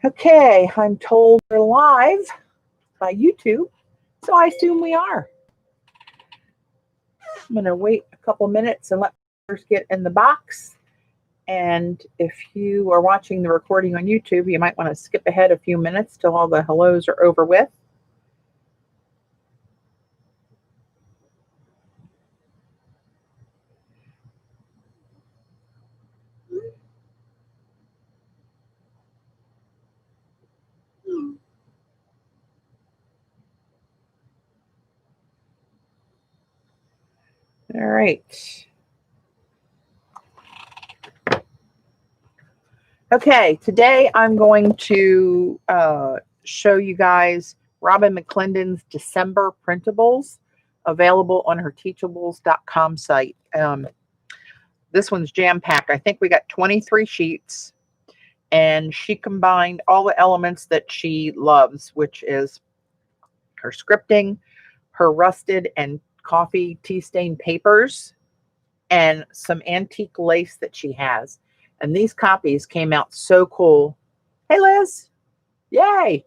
Okay, I'm told we're live by YouTube, so I assume we are. I'm going to wait a couple minutes and let others get in the box. And if you are watching the recording on YouTube, you might want to skip ahead a few minutes till all the hellos are over with. All right. Okay, today I'm going to show you guys Robyn McClendon's December printables available on her teachables.com site. This one's jam-packed. I think we got 23 sheets, and she combined all the elements that she loves, which is her scripting, her rusted and coffee tea-stained papers, and some antique lace that she has. And these copies came out so cool. Hey, Liz. Yay.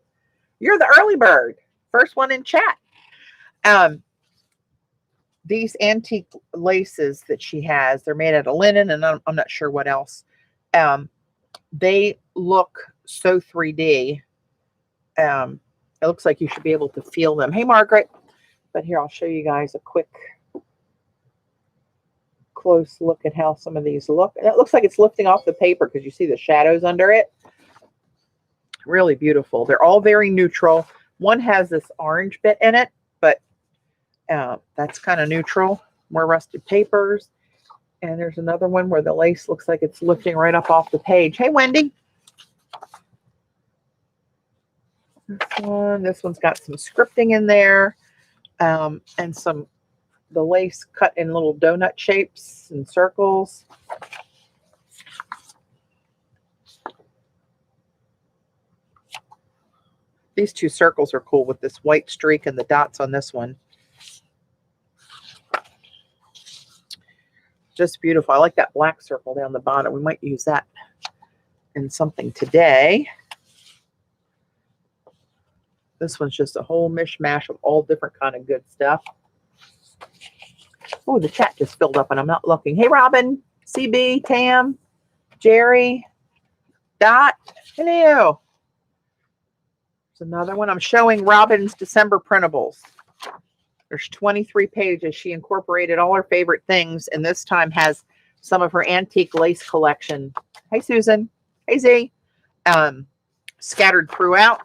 You're the early bird. First one in chat. These antique laces that she has, they're made out of linen, and I'm not sure what else. They look so 3D. It looks like you should be able to feel them. Hey, Margaret. But here, I'll show you guys a quick close look at how some of these look. And it looks like it's lifting off the paper because you see the shadows under it. Really beautiful. They're all very neutral. One has this orange bit in it, but that's kind of neutral. More rusted papers. And there's another one where the lace looks like it's lifting right up off the page. Hey, Wendy. This one's got some scripting in there, and the lace cut in little donut shapes and circles. These two circles are cool with this white streak and the dots on this one. Just beautiful. I like that black circle down the bottom. We might use that in something today. This one's just a whole mishmash of all different kind of good stuff. Oh, the chat just filled up and I'm not looking. Hey, Robin, CB, Tam, Jerry, Dot. Hello. There's another one. I'm showing Robyn's December printables. There's 23 pages. She incorporated all her favorite things, and this time has some of her antique lace collection. Hey, Susan. Hey, Z. Scattered throughout.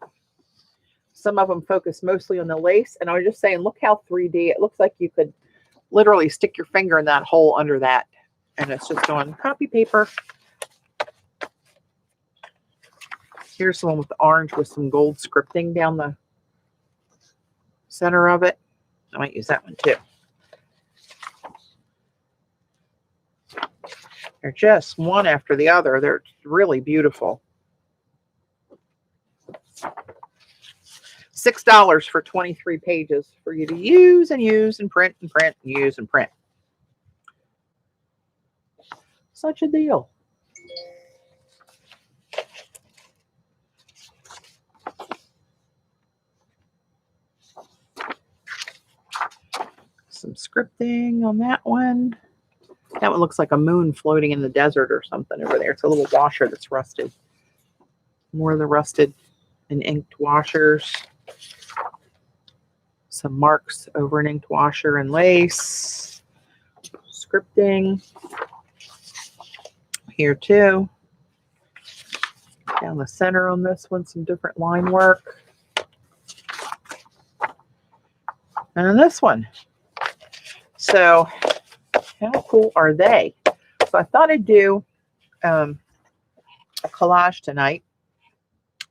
Some of them focus mostly on the lace, and I was just saying, look how 3D. It looks like you could literally stick your finger in that hole under that, and it's just on copy paper. Here's the one with the orange with some gold scripting down the center of it. I might use that one too. They're just one after the other. They're really beautiful. $6 for 23 pages for you to use and use and print and print and use and print. Such a deal. Some scripting on that one. That one looks like a moon floating in the desert or something over there. It's a little washer that's rusted. More of the rusted and inked washers. Some marks over an inked washer and lace. Scripting. Here too. Down the center on this one, some different line work. And then this one. So how cool are they? So I thought I'd do a collage tonight.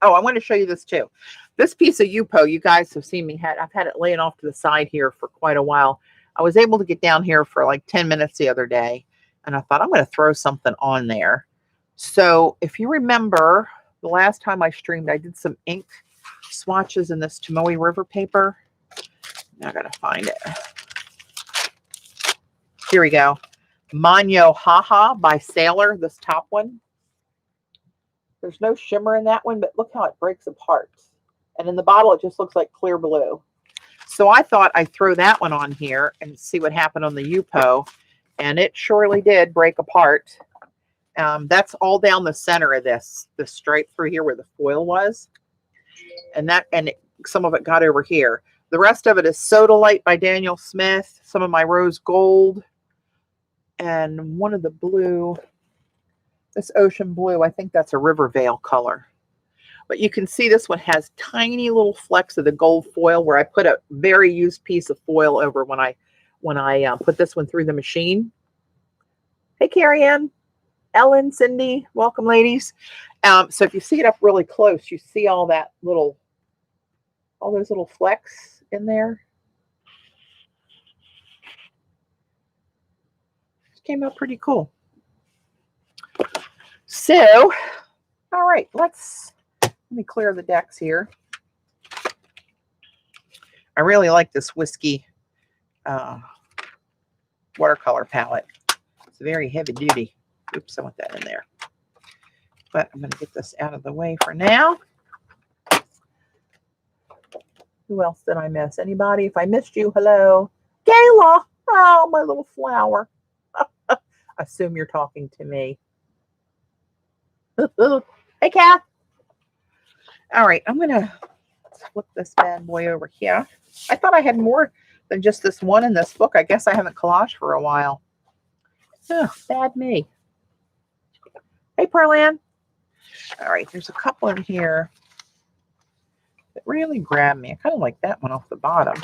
Oh, I want to show you this too. This piece of Yupo, you guys have seen me I've had it laying off to the side here for quite a while. I was able to get down here for like 10 minutes the other day, and I thought I'm going to throw something on there. So if you remember the last time I streamed, I did some ink swatches in this Tomoe River paper. Now I got to find it. Here we go. Manyo Haha by Sailor, this top one. There's no shimmer in that one, but look how it breaks apart. And in the bottle, it just looks like clear blue. So I thought I'd throw that one on here and see what happened on the Yupo. And it surely did break apart. That's all down the center of this stripe through here where the foil was. And some of it got over here. The rest of it is Soda Light by Daniel Smith, some of my rose gold, and one of the blue, this ocean blue, I think that's a Rivervale color. But you can see this one has tiny little flecks of the gold foil where I put a very used piece of foil over when I put this one through the machine. Hey, Carrie Ann, Ellen, Cindy, welcome, ladies. So if you see it up really close, you see all those little flecks in there. It came out pretty cool. So, all right, let me clear the decks here. I really like this whiskey watercolor palette. It's very heavy duty. Oops, I want that in there. But I'm going to get this out of the way for now. Who else did I miss? Anybody? If I missed you, hello. Gayla. Oh, my little flower. Assume you're talking to me. Hey, Kath. All right, I'm going to flip this bad boy over here. I thought I had more than just this one in this book. I guess I haven't collaged for a while. Oh, bad me. Hey, Pearlan. All right, there's a couple in here that really grabbed me. I kind of like that one off the bottom.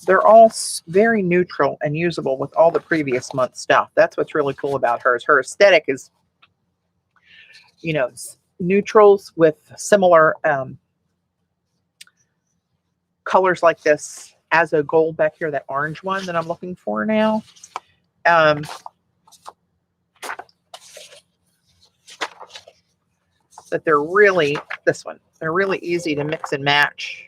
They're all very neutral and usable with all the previous month stuff. That's what's really cool about hers. Her aesthetic is, you know, neutrals with similar colors like this Azo Gold back here, that orange one that I'm looking for now. But they're really, they're really easy to mix and match.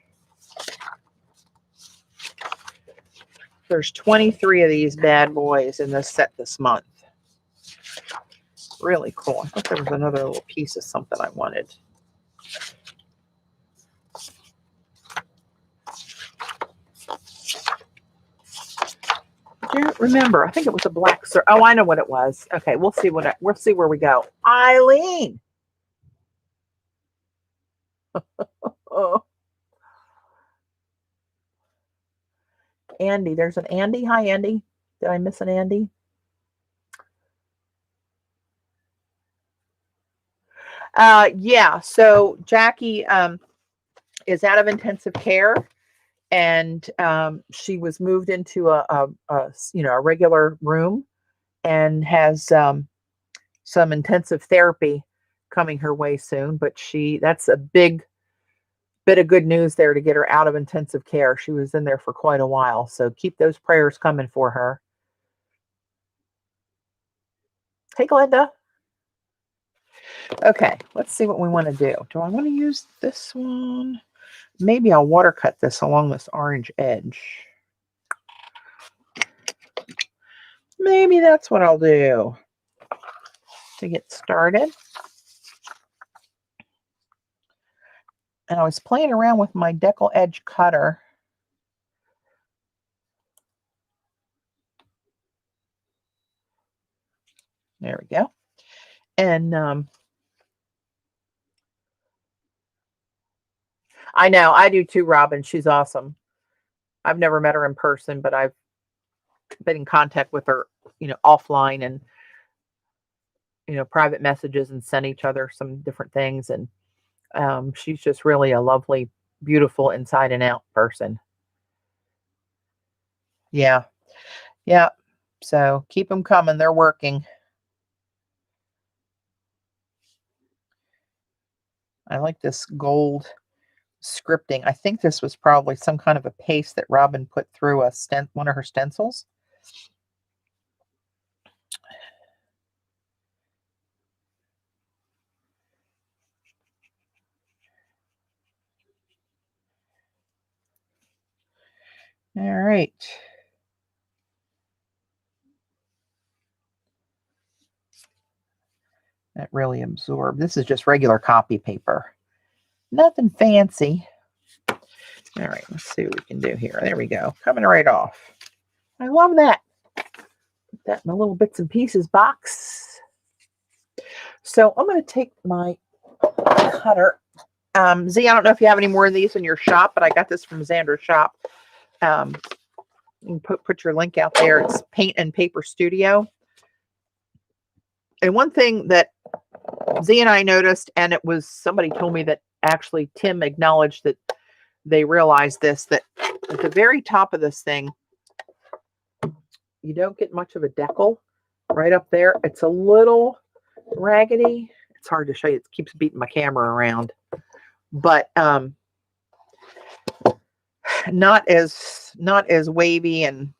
There's 23 of these bad boys in this set this month. Really cool. I thought there was another little piece of something I wanted. I can't remember. I think it was a black sir. Oh, I know what it was. Okay, we'll see where we go. Eileen. Oh. Andy, there's an Andy. Hi, Andy. Did I miss an Andy? Yeah. So Jackie is out of intensive care, and she was moved into a regular room, and has some intensive therapy coming her way soon. But that's a big bit of good news there to get her out of intensive care. She was in there for quite a while, so keep those prayers coming for her. Hey, Glenda. Okay, let's see what we want to do. Do I want to use this one? Maybe I'll watercut this along this orange edge. Maybe that's what I'll do to get started. And I was playing around with my decal edge cutter. There we go. And I know, I do too, Robin. She's awesome. I've never met her in person, but I've been in contact with her, offline, and, private messages, and sent each other some different things. And she's just really a lovely, beautiful inside and out person. Yeah. Yeah. So keep them coming. They're working. I like this gold scripting. I think this was probably some kind of a paste that Robin put through one of her stencils. All right. That really absorbed. This is just regular copy paper. Nothing fancy. All right, let's see what we can do here. There we go. Coming right off. I love that. Put that in a little bits and pieces box. So I'm going to take my cutter. Z, I don't know if you have any more of these in your shop, but I got this from Xander's shop. You can put your link out there. It's Paint and Paper Studio. And one thing that Z and I noticed, and it was somebody told me that actually Tim acknowledged that they realized this, that at the very top of this thing, you don't get much of a decal right up there. It's a little raggedy. It's hard to show you. It keeps beating my camera around. But not as wavy and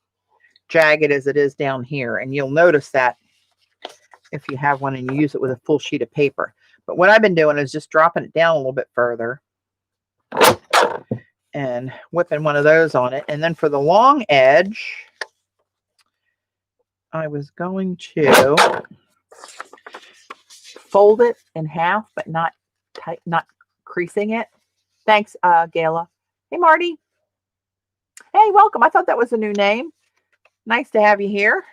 jagged as it is down here. And you'll notice that if you have one and you use it with a full sheet of paper. But what I've been doing is just dropping it down a little bit further and whipping one of those on it. And then for the long edge, I was going to fold it in half, but not creasing it. Thanks, Gayla. Hey, Marty. Hey, welcome. I thought that was a new name. Nice to have you here.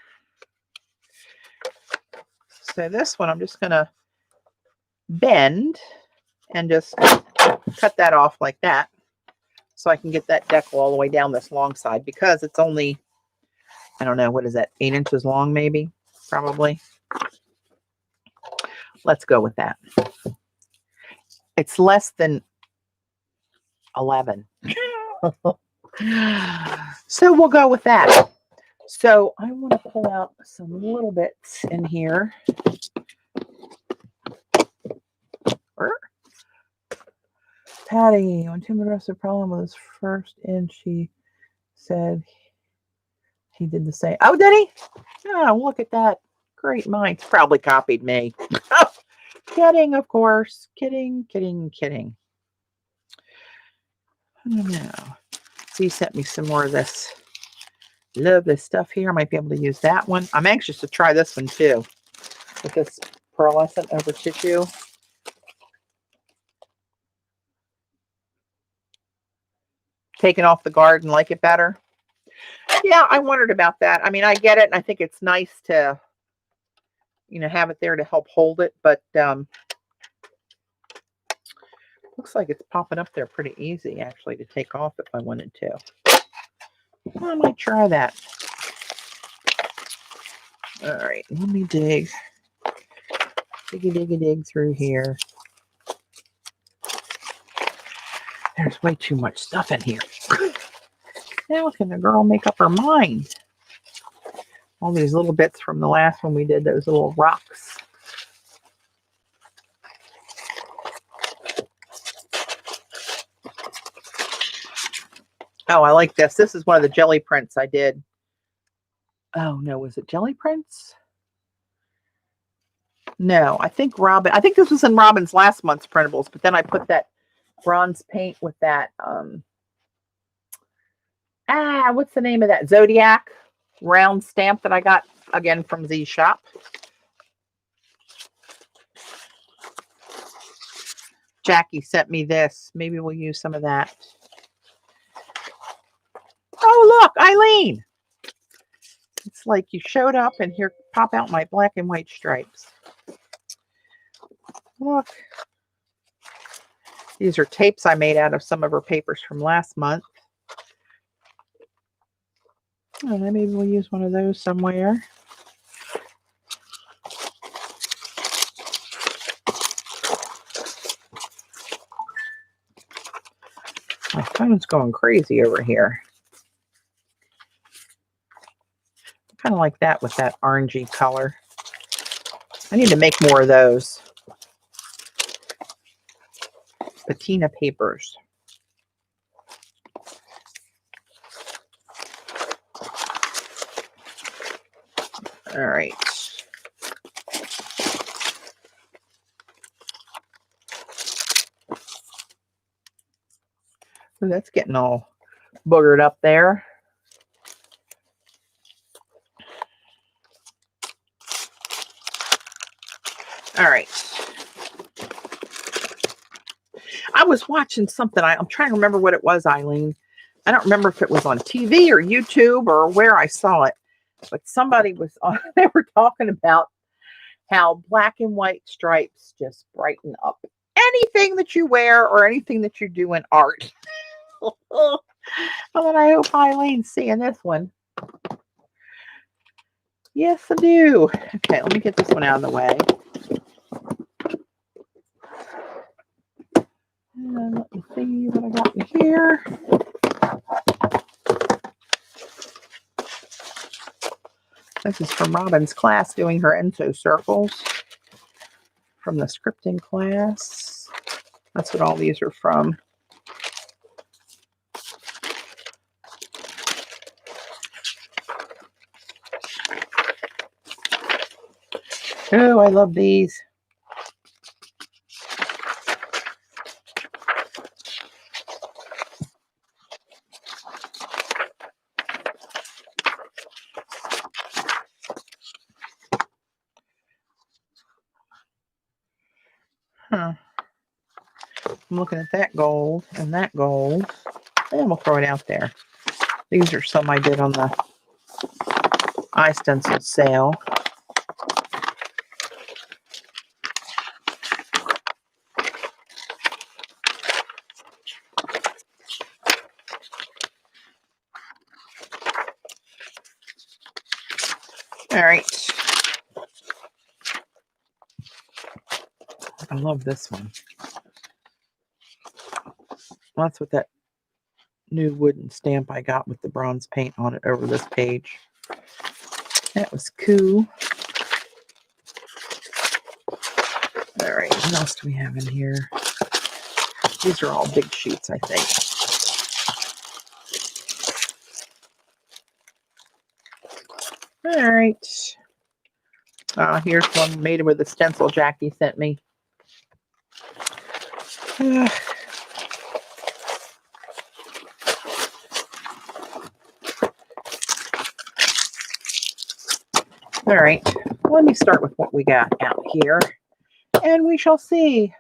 So this one, I'm just going to bend and just cut that off like that so I can get that decal all the way down this long side, because it's only, I don't know, what is that, 8 inches long maybe, probably. Let's go with that. It's less than 11. So we'll go with that. So I want to pull out some little bits in here. Patty, when Tim addressed the problem with his first inch, he said he did the same. Oh, did he? Oh, look at that. Great minds. Probably copied me. Kidding, of course. Kidding. I don't know. So he sent me some more of this. Love this stuff here. I might be able to use that one. I'm anxious to try this one too, with this pearlescent over tissue. Taking off the guard and like it better. Yeah, I wondered about that. I mean, I get it, and I think it's nice to, you know, have it there to help hold it, but looks like it's popping up there pretty easy, actually, to take off if I wanted to. I might try that. All right, let me dig through here. There's way too much stuff in here. Now can the girl make up her mind? All these little bits from the last one we did, those little rocks. Oh, I like this. This is one of the jelly prints I did. Oh, no. Was it jelly prints? No, I think this was in Robyn's last month's printables, but then I put that bronze paint with that, what's the name of that? Zodiac round stamp that I got, again, from Z's shop. Jackie sent me this. Maybe we'll use some of that. Oh, look, Eileen. It's like you showed up and here pop out my black and white stripes. Look. These are tapes I made out of some of her papers from last month. Oh, maybe we'll use one of those somewhere. My phone's going crazy over here. Kind of like that with that orangey color. I need to make more of those. Patina papers. All right. So that's getting all boogered up there. All right. I was watching something. I'm trying to remember what it was, Eileen. I don't remember if it was on TV or YouTube or where I saw it, but somebody was on, they were talking about how black and white stripes just brighten up anything that you wear or anything that you do in art. Oh, and I hope Eileen's seeing this one. Yes, I do. Okay, let me get this one out of the way. And let me see what I got in here. This is from Robyn's class doing her Enso circles from the scripting class. That's what all these are from. Oh, I love these. Huh. I'm looking at that gold and that gold. And we'll throw it out there. These are some I did on the iStencil sale. All right. I love this one. That's what that new wooden stamp I got with the bronze paint on it over this page. That was cool. All right, what else do we have in here? These are all big sheets, I think. All right. Here's one made with a stencil Jackie sent me. All right, let me start with what we got out here, and we shall see.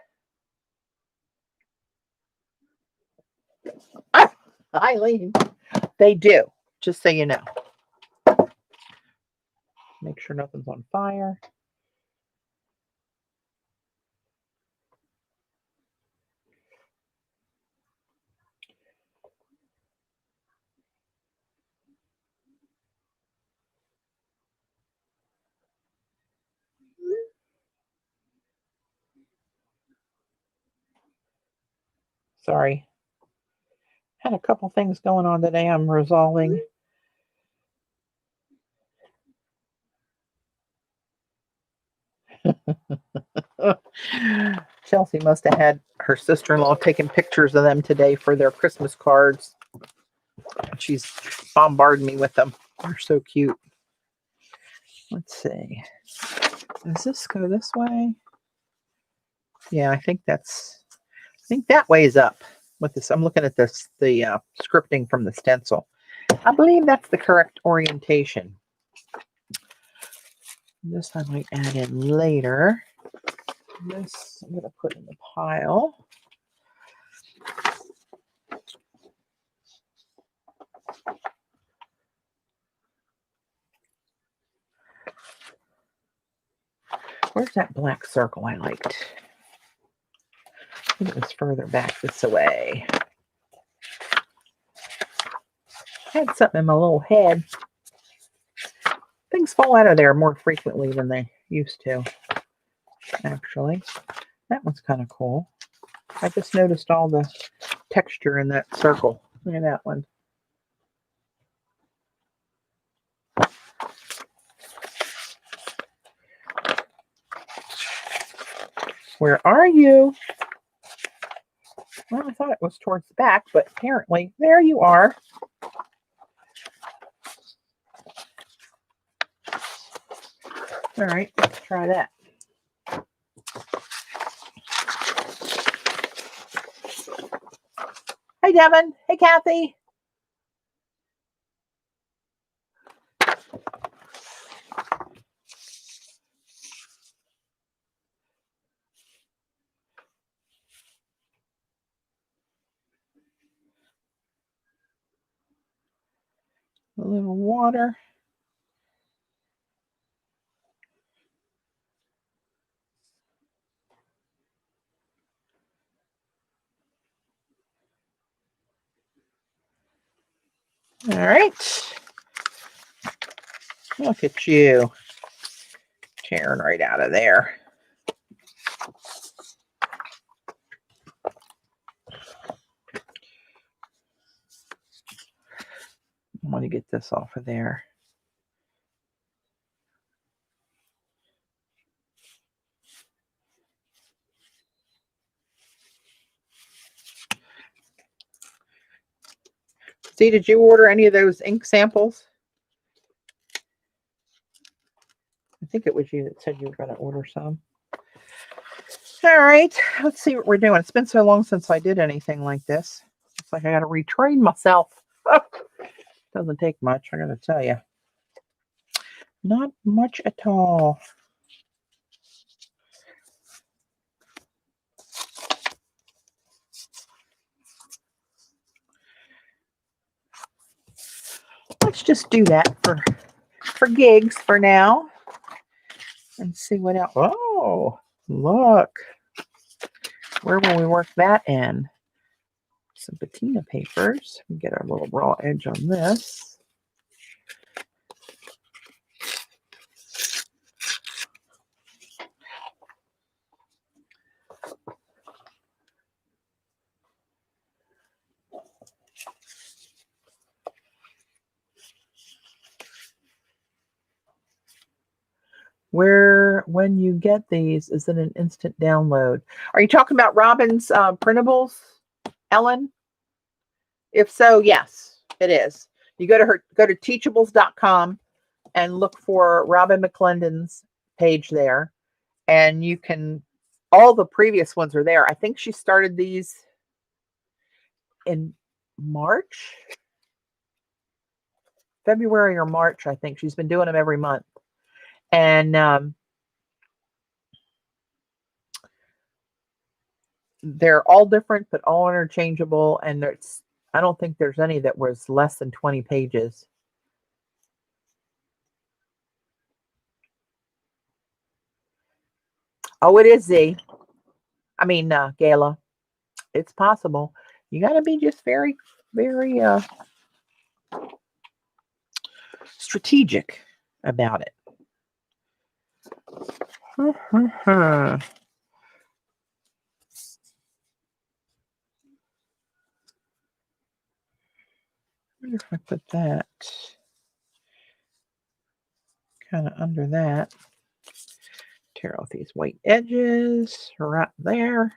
Ah, Eileen, they do, just so you know. Make sure nothing's on fire. Sorry. Had a couple things going on today I'm resolving. Chelsea must have had her sister-in-law taking pictures of them today for their Christmas cards. She's bombarding me with them. They're so cute. Let's see. Does this go this way? Yeah, I think that way is up with this. I'm looking at the scripting from the stencil. I believe that's the correct orientation. This I might add in later. This I'm going to put in the pile. Where's that black circle I liked? I think it was further back this way. I had something in my little head. Things fall out of there more frequently than they used to, actually. That one's kind of cool. I just noticed all the texture in that circle. Look at that one. Where are you? Well, I thought it was towards the back, but apparently there you are. All right, let's try that. Hey, Devin. Hey, Kathy. A little water. All right. Look at you. Tearing right out of there. I want to get this off of there. See, did you order any of those ink samples? I think it was you that said you were going to order some. All right, let's see what we're doing. It's been so long since I did anything like this. It's like I got to retrain myself. Doesn't take much, I got to tell you. Not much at all. Let's just do that for gigs for now. And see what else. Oh, look. Where will we work that in? Some patina papers. We get our little raw edge on this. When you get these, is it an instant download? Are you talking about Robyn's printables, Ellen? If so, yes, it is. You go to teachables.com and look for Robyn McClendon's page there, and you can, all the previous ones are there. I think she started these in March, February or March. I think she's been doing them every month. And they're all different, but all interchangeable. And I don't think there's any that was less than 20 pages. Oh, it is Z. I mean, Gayla. It's possible. You got to be just very, very strategic about it. Where if I put that kind of under that, tear off these white edges right there.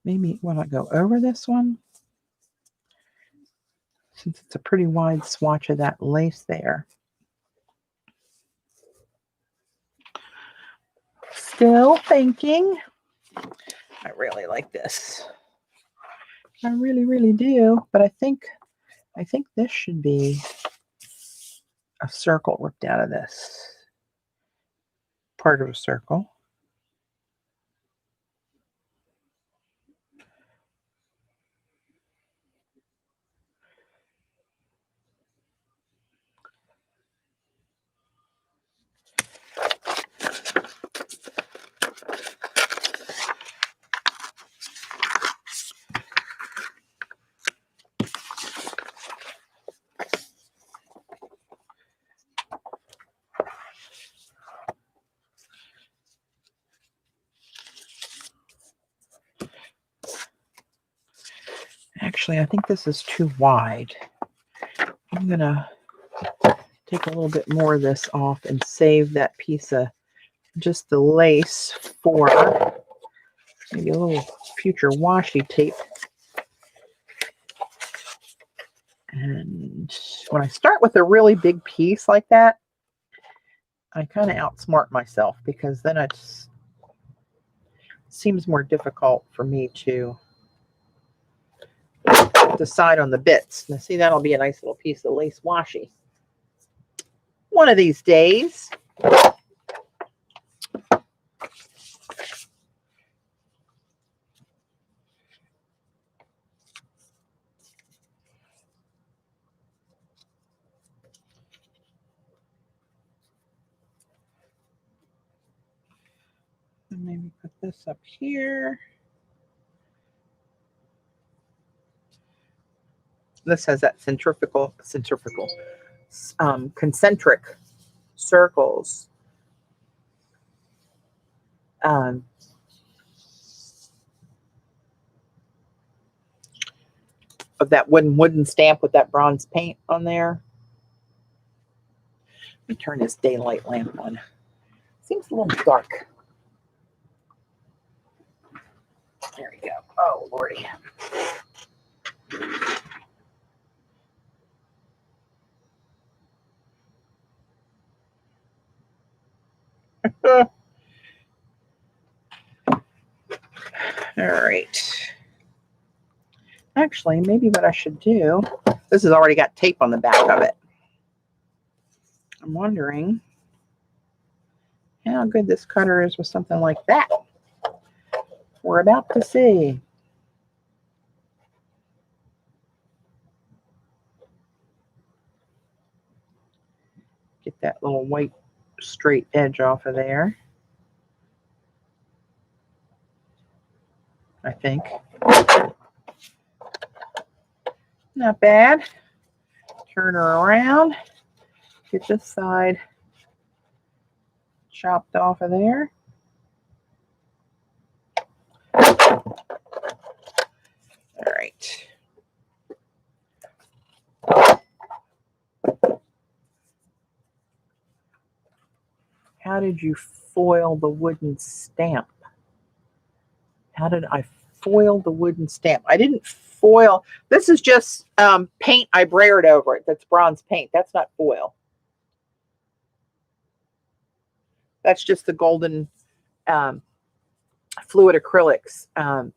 Maybe when I go over this one, since it's a pretty wide swatch of that lace there. Still thinking. I really like this. I really, really do. But I think this should be a circle ripped out of this. Part of a circle. Actually, I think this is too wide. I'm going to take a little bit more of this off and save that piece of just the lace for maybe a little future washi tape. And when I start with a really big piece like that, I kind of outsmart myself, because then it seems more difficult for me to decide on the bits. Now, see, that'll be a nice little piece of lace washi. one of these days. And maybe put this up here. This has that concentric circles. Of that wooden stamp with that bronze paint on there. Let me turn this daylight lamp on. Seems a little dark. There we go. Oh, Lordy. All right. Actually, maybe what I should do, this has already got tape on the back of it. I'm wondering how good this cutter is with something like that. We're about to see. Get that little white straight edge off of there. I think. Not bad. Turn her around. Get this side chopped off of there. All right. How did you foil the wooden stamp? How did I foil the wooden stamp? I didn't foil. This is just paint I brayered over it. That's bronze paint. That's not foil. That's just the golden fluid acrylics. I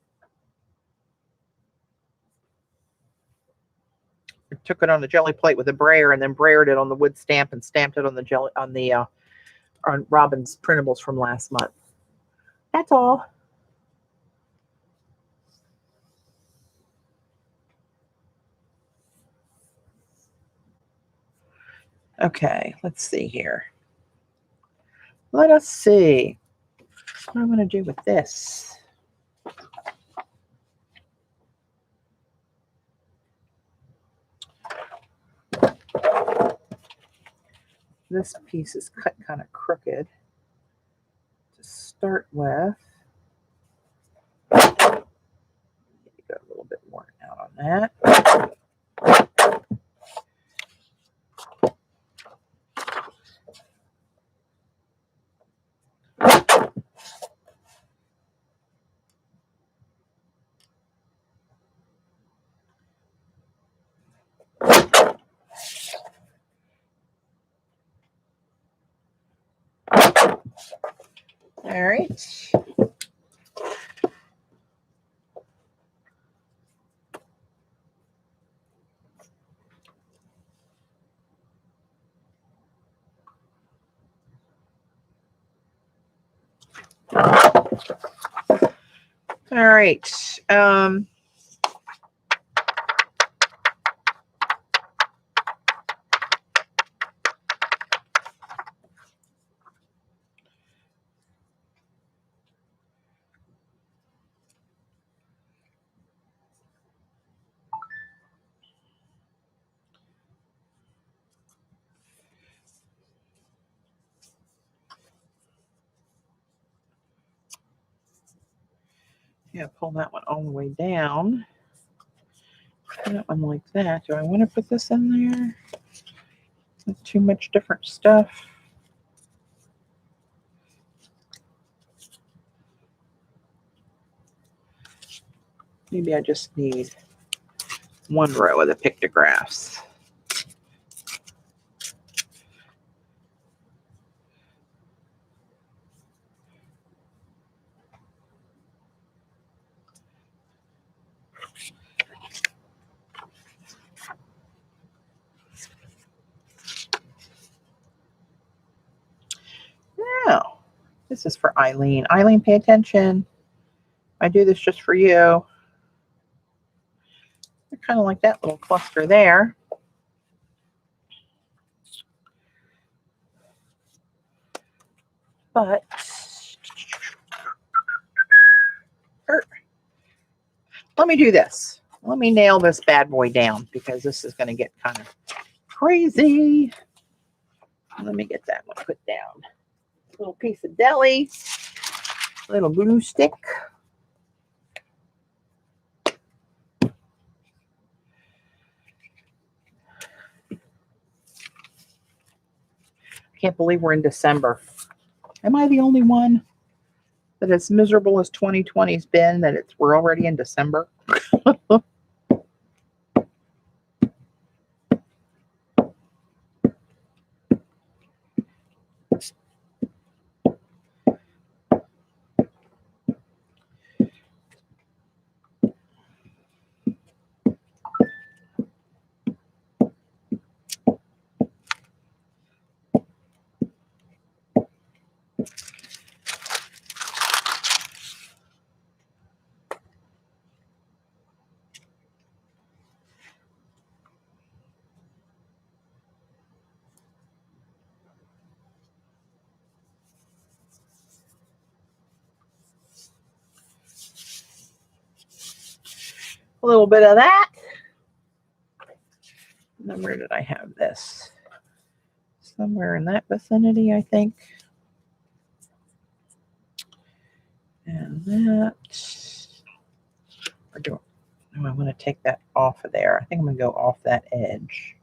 took it on the jelly plate with a brayer and then brayered it on the wood stamp and stamped it on the jelly on Robyn's printables from last month. That's all. Okay, let's see here. Let us see what I'm going to do with this. This piece is cut kind of crooked to start with. Go a little bit more out on that. All right. All right. Yeah, pull that one all the way down. That one like that. Do I want to put this in there? Not too much different stuff. Maybe I just need one row of the pictographs. This is for Eileen. Eileen, pay attention. I do this just for you. I kind of like that little cluster there. But let me do this. Let me nail this bad boy down because this is going to get kind of crazy. Let me get that one put down. Little piece of deli, little glue stick. I can't believe we're in December. Am I the only one that as miserable as 2020's been that we're already in December? A little bit of that. And then where did I have this? Somewhere in that vicinity, I think. And that. Or do I want to take that off of there? I think I'm going to go off that edge.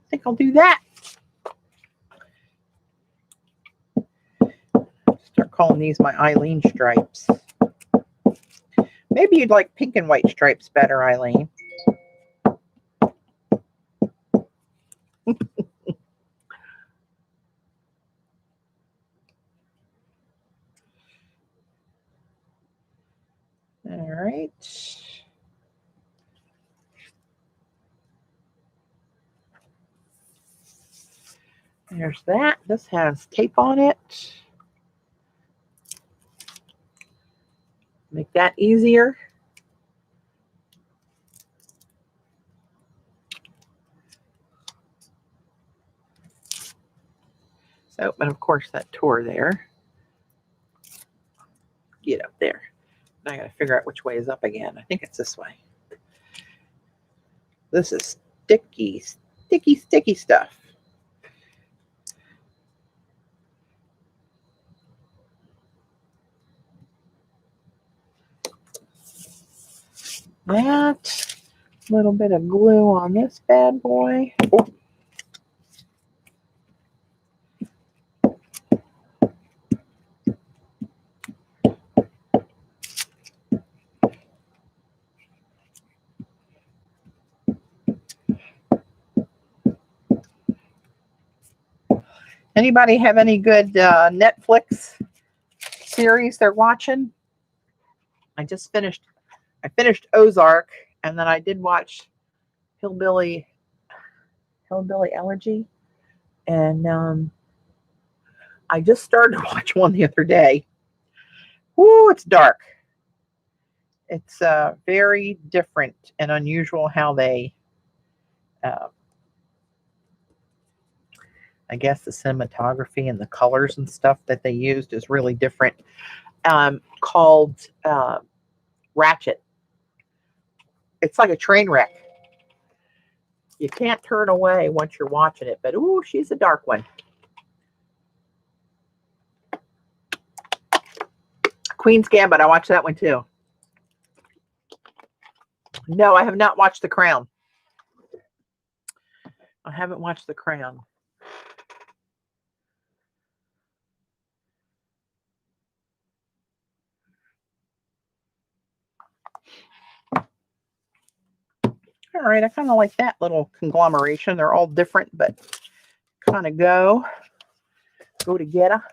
I think I'll do that. Start calling these my Eileen stripes. Maybe you'd like pink and white stripes better, Eileen. All right. There's that. This has tape on it. Make that easier. So, but of course that tore there. Get up there. Now I got to figure out which way is up again. I think it's this way. This is sticky, sticky, sticky stuff. That little bit of glue on this bad boy. Oh. Anybody have any good Netflix series they're watching? I finished Ozark, and then I did watch Hillbilly Elegy, and I just started to watch one the other day. Woo, it's dark. It's very different and unusual how they, I guess the cinematography and the colors and stuff that they used is really different. Called Ratchet. It's like a train wreck. You can't turn away once you're watching it, but ooh, she's a dark one. Queen's Gambit, I watched that one too. No, I have not watched The Crown. I haven't watched The Crown. All right, I kind of like that little conglomeration. They're all different, but kind of go together.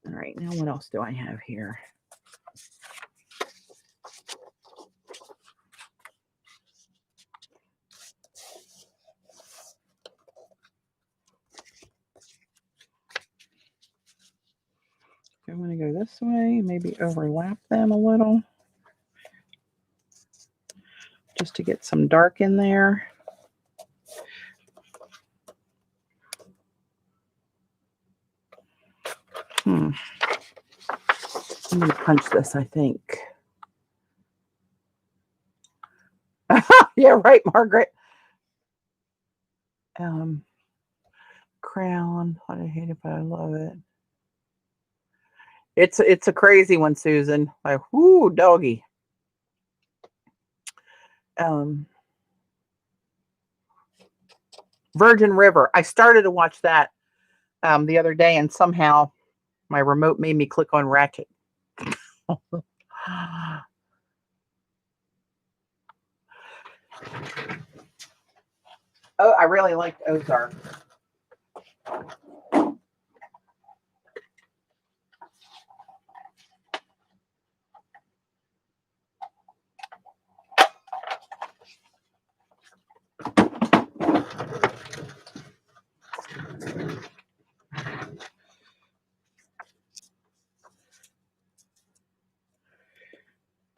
All right, now what else do I have here? I want to go this way, maybe overlap them a little, just to get some dark in there. I'm going to punch this, I think. Yeah, right, Margaret. Crown. I hate it, but I love it. It's a crazy one, Susan. Like, whoo, doggy. Virgin River. I started to watch that the other day, and somehow my remote made me click on Ratchet. Oh, I really liked Ozark.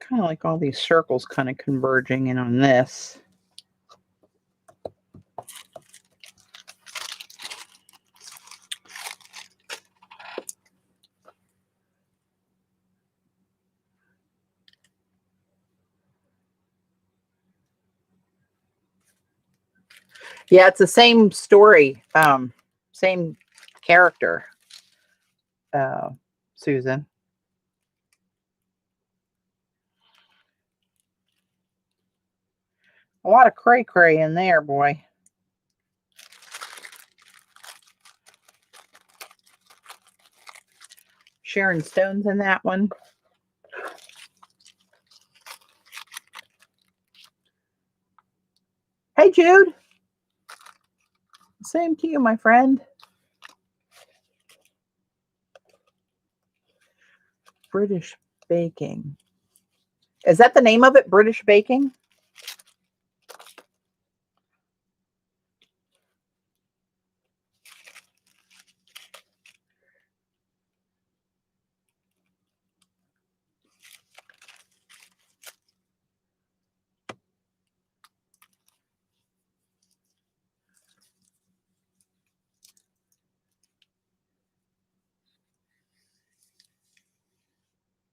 Kind of like all these circles kind of converging in on this. Yeah, it's the same story, same character, Susan. A lot of cray-cray in there, boy. Sharon Stone's in that one. Hey, Jude. Same to you, my friend. British Baking. Is that the name of it, British Baking?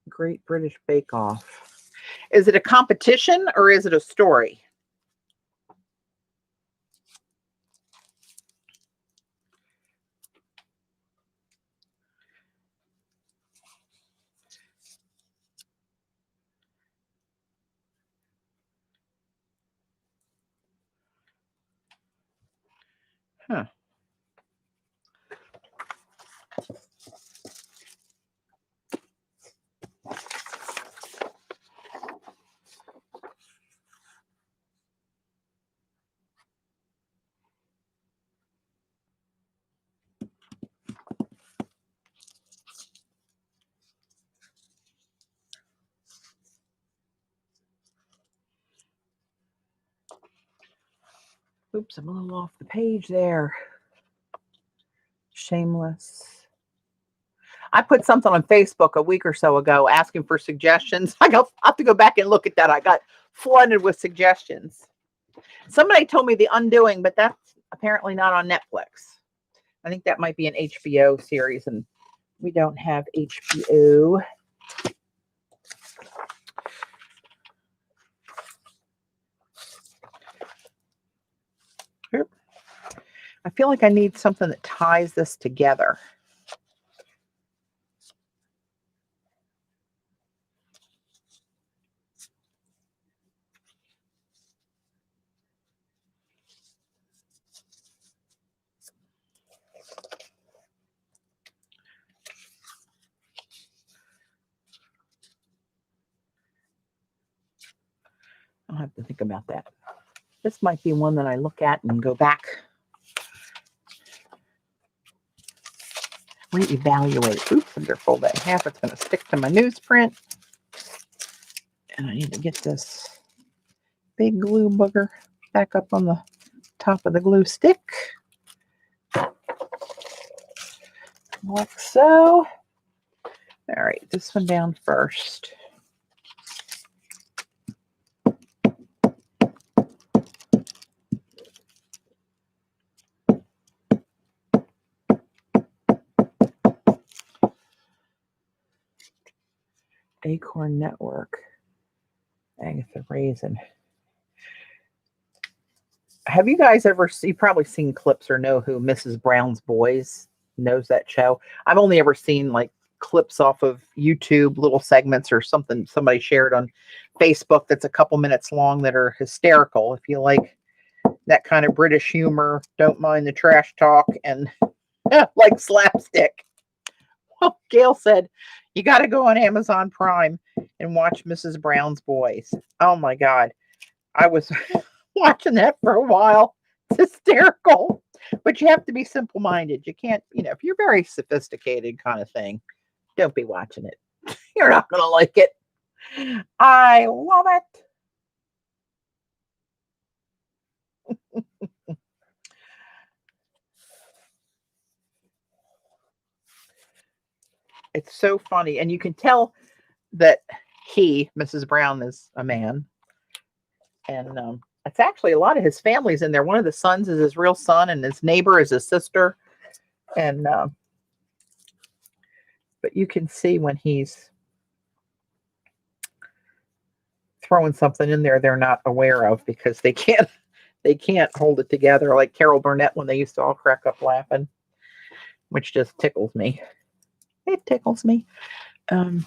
Great British Bake Off. Is it a competition or is it a story? Huh. Oops, I'm a little off the page there. Shameless. I put something on Facebook a week or so ago asking for suggestions. I have to go back and look at that. I got flooded with suggestions. Somebody told me The Undoing, but that's apparently not on Netflix. I think that might be an HBO series, and we don't have HBO. I feel like I need something that ties this together. I'll have to think about that. This might be one that I look at and go back, reevaluate. Oops, I'm going to fold that in half. It's going to stick to my newsprint. And I need to get this big glue booger back up on the top of the glue stick. Like so. All right, this one down first. Acorn Network. Agatha Raisin. Have you guys ever you've probably seen clips or know who Mrs. Brown's Boys knows that show? I've only ever seen like clips off of YouTube, little segments or something somebody shared on Facebook that's a couple minutes long that are hysterical. If you like that kind of British humor, don't mind the trash talk, and like slapstick. Well, Gail said, you got to go on Amazon Prime and watch Mrs. Brown's Boys. Oh my God. I was watching that for a while. It's hysterical. But you have to be simple-minded. You can't, if you're very sophisticated kind of thing, don't be watching it. You're not going to like it. I love it. It's so funny. And you can tell that Mrs. Brown, is a man. And it's actually a lot of his family's in there. One of the sons is his real son, and his neighbor is his sister. And but you can see when he's throwing something in there they're not aware of, because they can't hold it together, like Carol Burnett when they used to all crack up laughing, which just tickles me. It tickles me. I'm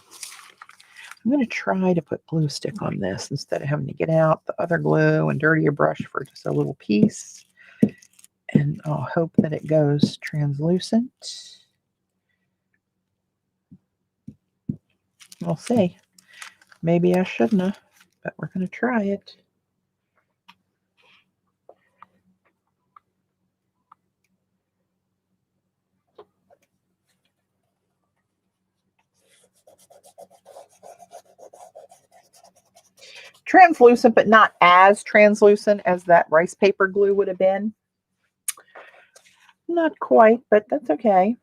going to try to put glue stick on this instead of having to get out the other glue and dirty your brush for just a little piece. And I'll hope that it goes translucent. We'll see. Maybe I shouldn't have, but we're going to try it. Translucent, but not as translucent as that rice paper glue would have been. Not quite, but that's okay.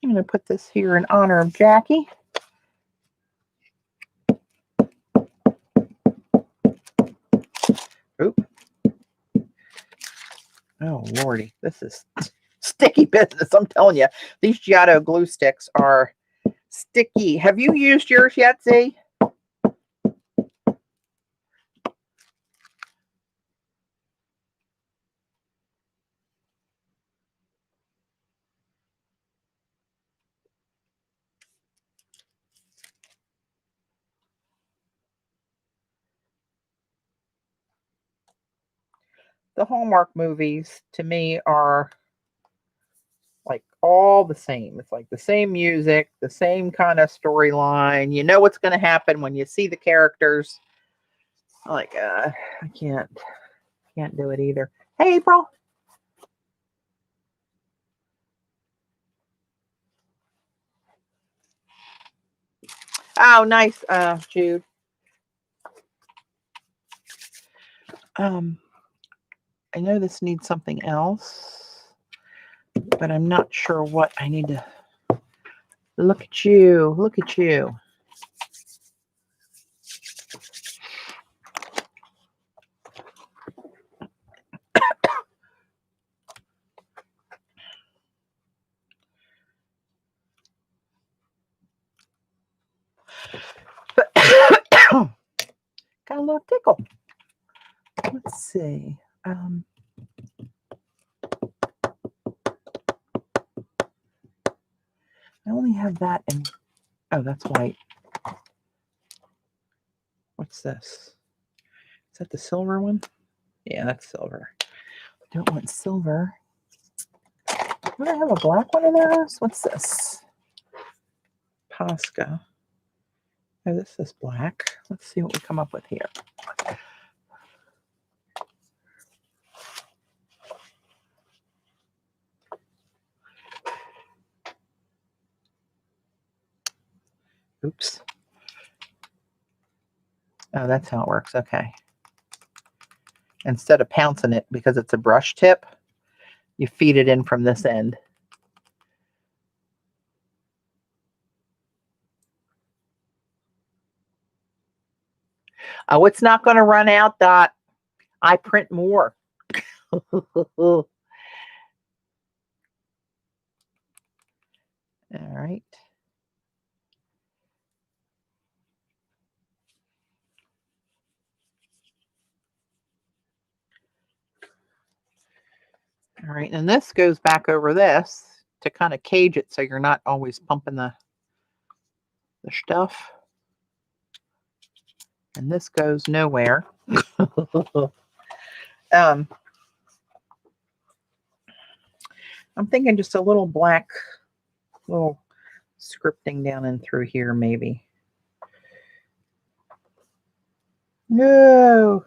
I'm going to put this here in honor of Jackie. Oop. Oh, Lordy. This is sticky business. I'm telling you. These Giotto glue sticks are sticky. Have you used yours yet, Z? The Hallmark movies, to me, are like all the same. It's like the same music, the same kind of storyline. You know what's going to happen when you see the characters. Like, I can't do it either. Hey, April. Oh, nice, Jude. I know this needs something else, but I'm not sure what I need to. Look at you. Look at you. Got a little tickle. Let's see. I only have that in. Oh, that's white. What's this? Is that the silver one? Yeah, that's silver. I don't want silver. Do I have a black one of those? What's this? Posca. Oh, this is black. Let's see what we come up with here. Oops. Oh, that's how it works. Okay. Instead of pouncing it because it's a brush tip, you feed it in from this end. Oh, it's not going to run out, Dot. I print more. All right. All right, and this goes back over this to kind of cage it so you're not always pumping the stuff. And this goes nowhere. I'm thinking just a little black, little scripting down and through here, maybe. No.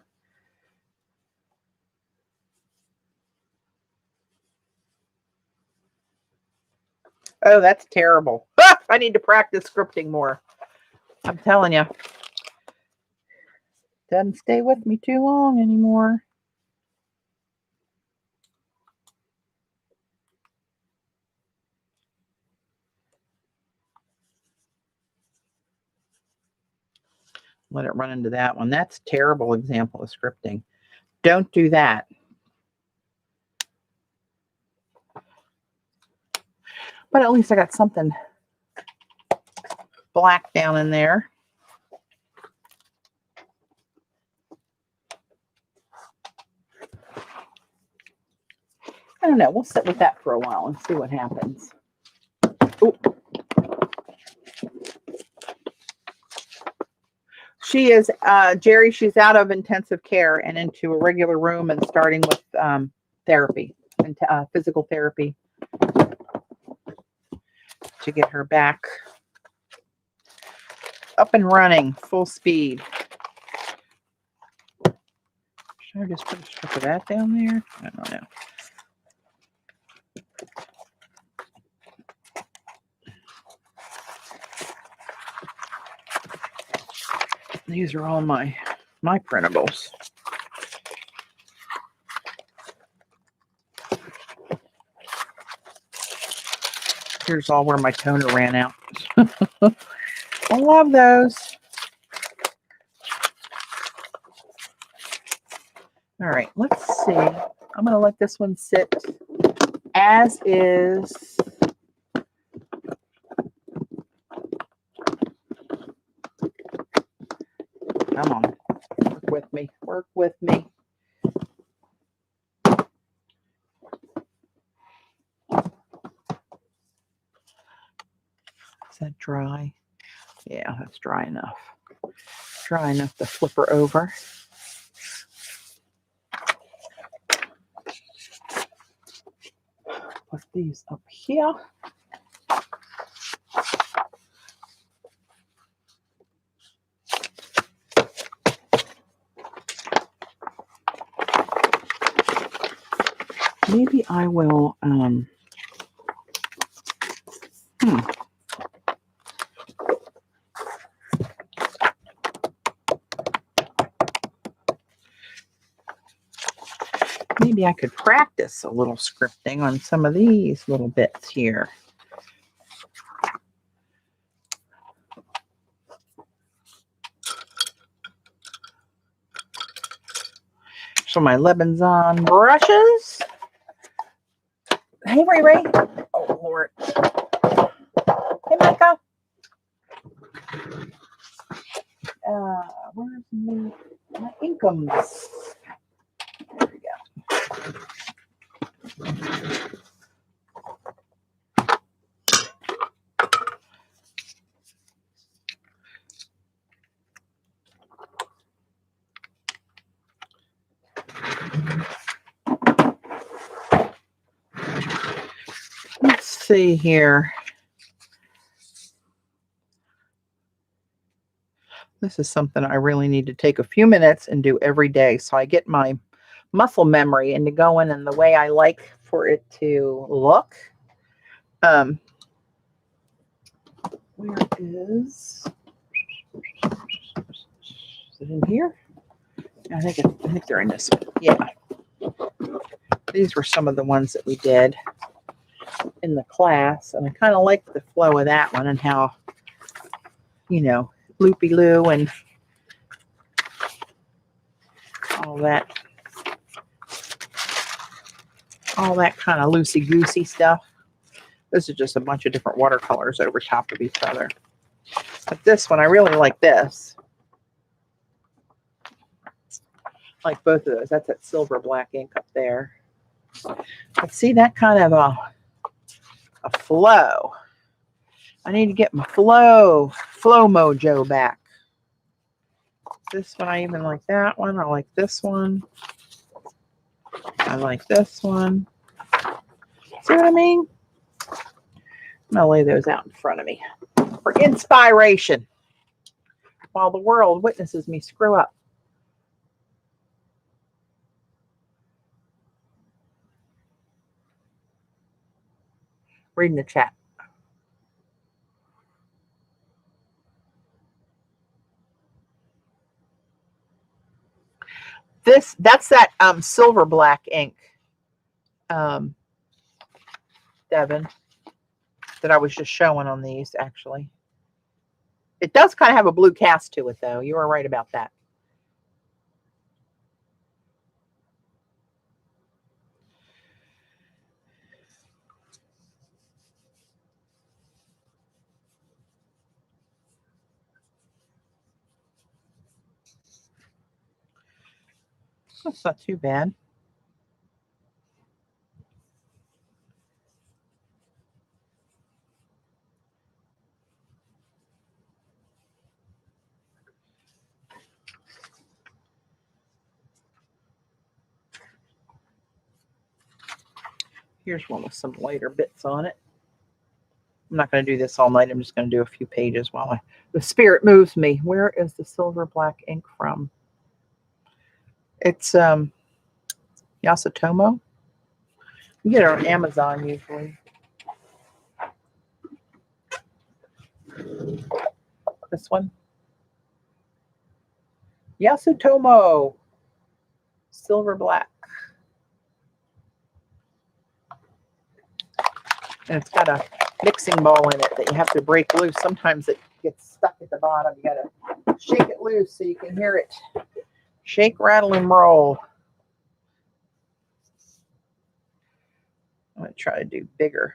Oh, that's terrible. I need to practice scripting more. I'm telling you. Doesn't stay with me too long anymore. Let it run into that one. That's a terrible example of scripting. Don't do that. But at least I got something black down in there. I don't know. We'll sit with that for a while and see what happens. Ooh. She is, Jerry, she's out of intensive care and into a regular room and starting with therapy and physical therapy to get her back up and running, full speed. Should I just put a strip of that down there? I don't know. These are all my printables. Here's all where my toner ran out. I love those. All right, let's see. I'm going to let this one sit as is. Come on, work with me, work with me. Is that dry? Yeah, that's dry enough. Dry enough to flip her over. Put these up here. Maybe I will, maybe I could practice a little scripting on some of these little bits here. So my LEBENZON brushes. Hey, Ray Ray. Oh, Lord. Hey, Micah. Where's my Inkums? There we go. Let's see here. This is something I really need to take a few minutes and do every day so I get my muscle memory into going and the way I like for it to look. Where is it in here? I think they're in this one. Yeah. These were some of the ones that we did in the class, and I kind of like the flow of that one and how, you know, loopy-loo and all that kind of loosey-goosey stuff. This is just a bunch of different watercolors over top of each other. But this one, I really like this. Like both of those. That's that silver black ink up there. But see that kind of a flow. I need to get my flow mojo back. This one, I even like that one. I like this one. I like this one. See what I mean? I'm going to lay those out in front of me for inspiration while the world witnesses me screw up. Reading the chat. That's that silver black ink, Devin, that I was just showing on these, actually. It does kind of have a blue cast to it, though. You were right about that. That's not too bad. Here's one with some lighter bits on it. I'm not going to do this all night. I'm just going to do a few pages while the spirit moves me. Where is the silver black ink from? It's Yasutomo. You get it on Amazon usually. This one. Yasutomo. Silver black. And it's got a mixing ball in it that you have to break loose. Sometimes it gets stuck at the bottom. You got to shake it loose so you can hear it. Shake, rattle, and roll. I'm going to try to do bigger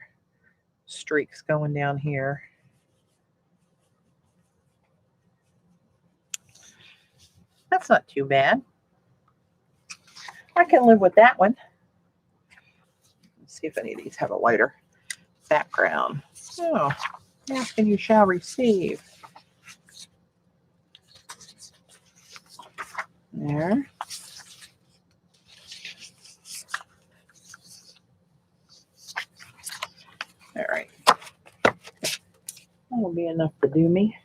streaks going down here. That's not too bad. I can live with that one. Let's see if any of these have a lighter background. Oh, ask and you shall receive. There. All right. That'll be enough to do me.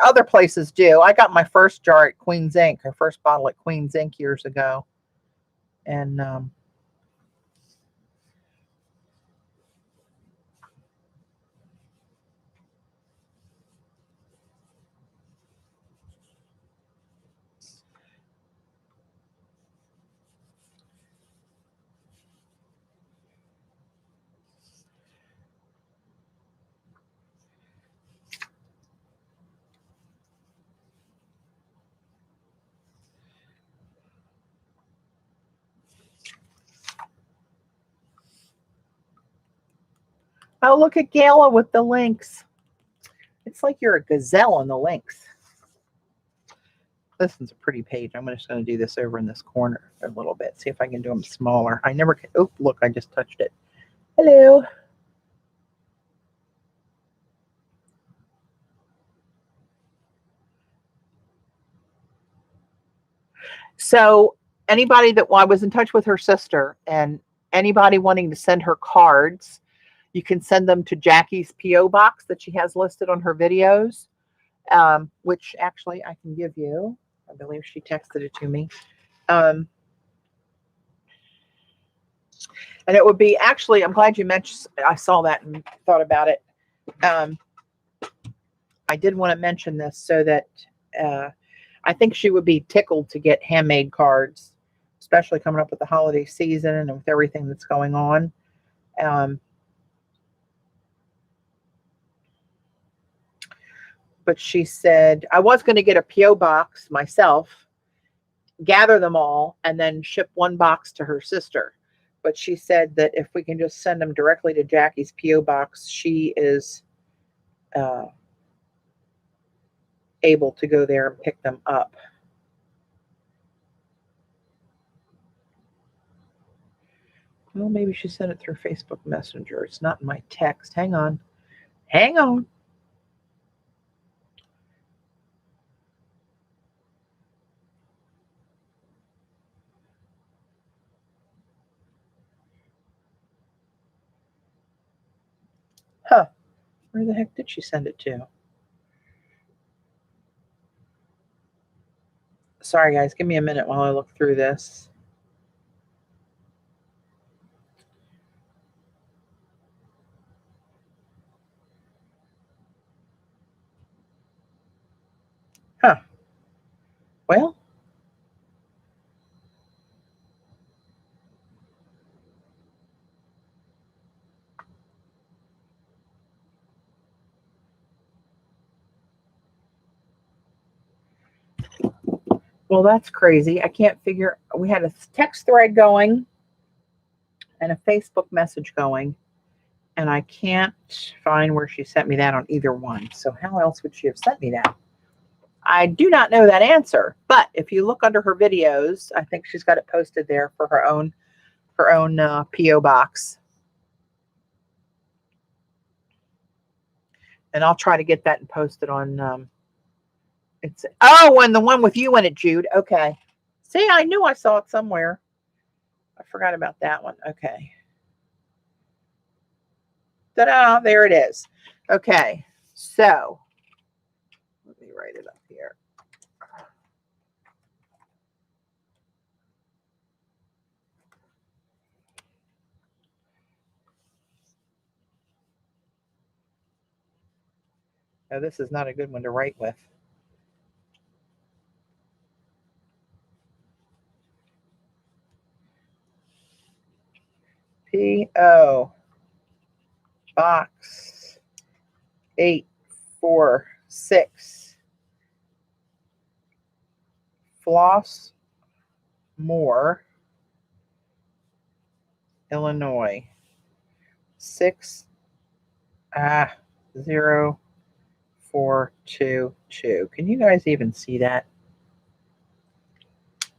Other places do. I got my first jar at Queen's Ink, our first bottle at Queen's Ink years ago. And oh, look at Gala with the links. It's like you're a gazelle on the links. This one's a pretty page. I'm just going to do this over in this corner a little bit. See if I can do them smaller. I never can. Oh, look, I just touched it. Hello. So anybody that, well, I was in touch with her sister, and anybody wanting to send her cards, you can send them to Jackie's P.O. box that she has listed on her videos, which actually I can give you. I believe she texted it to me. And it would be, actually, I'm glad you mentioned, I saw that and thought about it. I did want to mention this so that I think she would be tickled to get handmade cards, especially coming up with the holiday season and with everything that's going on. But she said, I was going to get a P.O. box myself, gather them all, and then ship one box to her sister. But she said that if we can just send them directly to Jackie's P.O. box, she is able to go there and pick them up. Well, maybe she sent it through Facebook Messenger. It's not in my text. Hang on. Hang on. Huh. Where the heck did she send it to? Sorry, guys. Give me a minute while I look through this. Huh. Well. Well, that's crazy. I can't figure. We had a text thread going and a Facebook message going, and I can't find where she sent me that on either one. So how else would she have sent me that? I do not know that answer. But if you look under her videos, I think she's got it posted there for her own P.O. box. And I'll try to get that and post it on. And the one with you in it, Jude. Okay. See, I knew I saw it somewhere. I forgot about that one. Okay. Ta-da! There it is. Okay. So let me write it up here. Now, this is not a good one to write with. P.O. Box 846 Floss Moore, Illinois 60422. Can you guys even see that?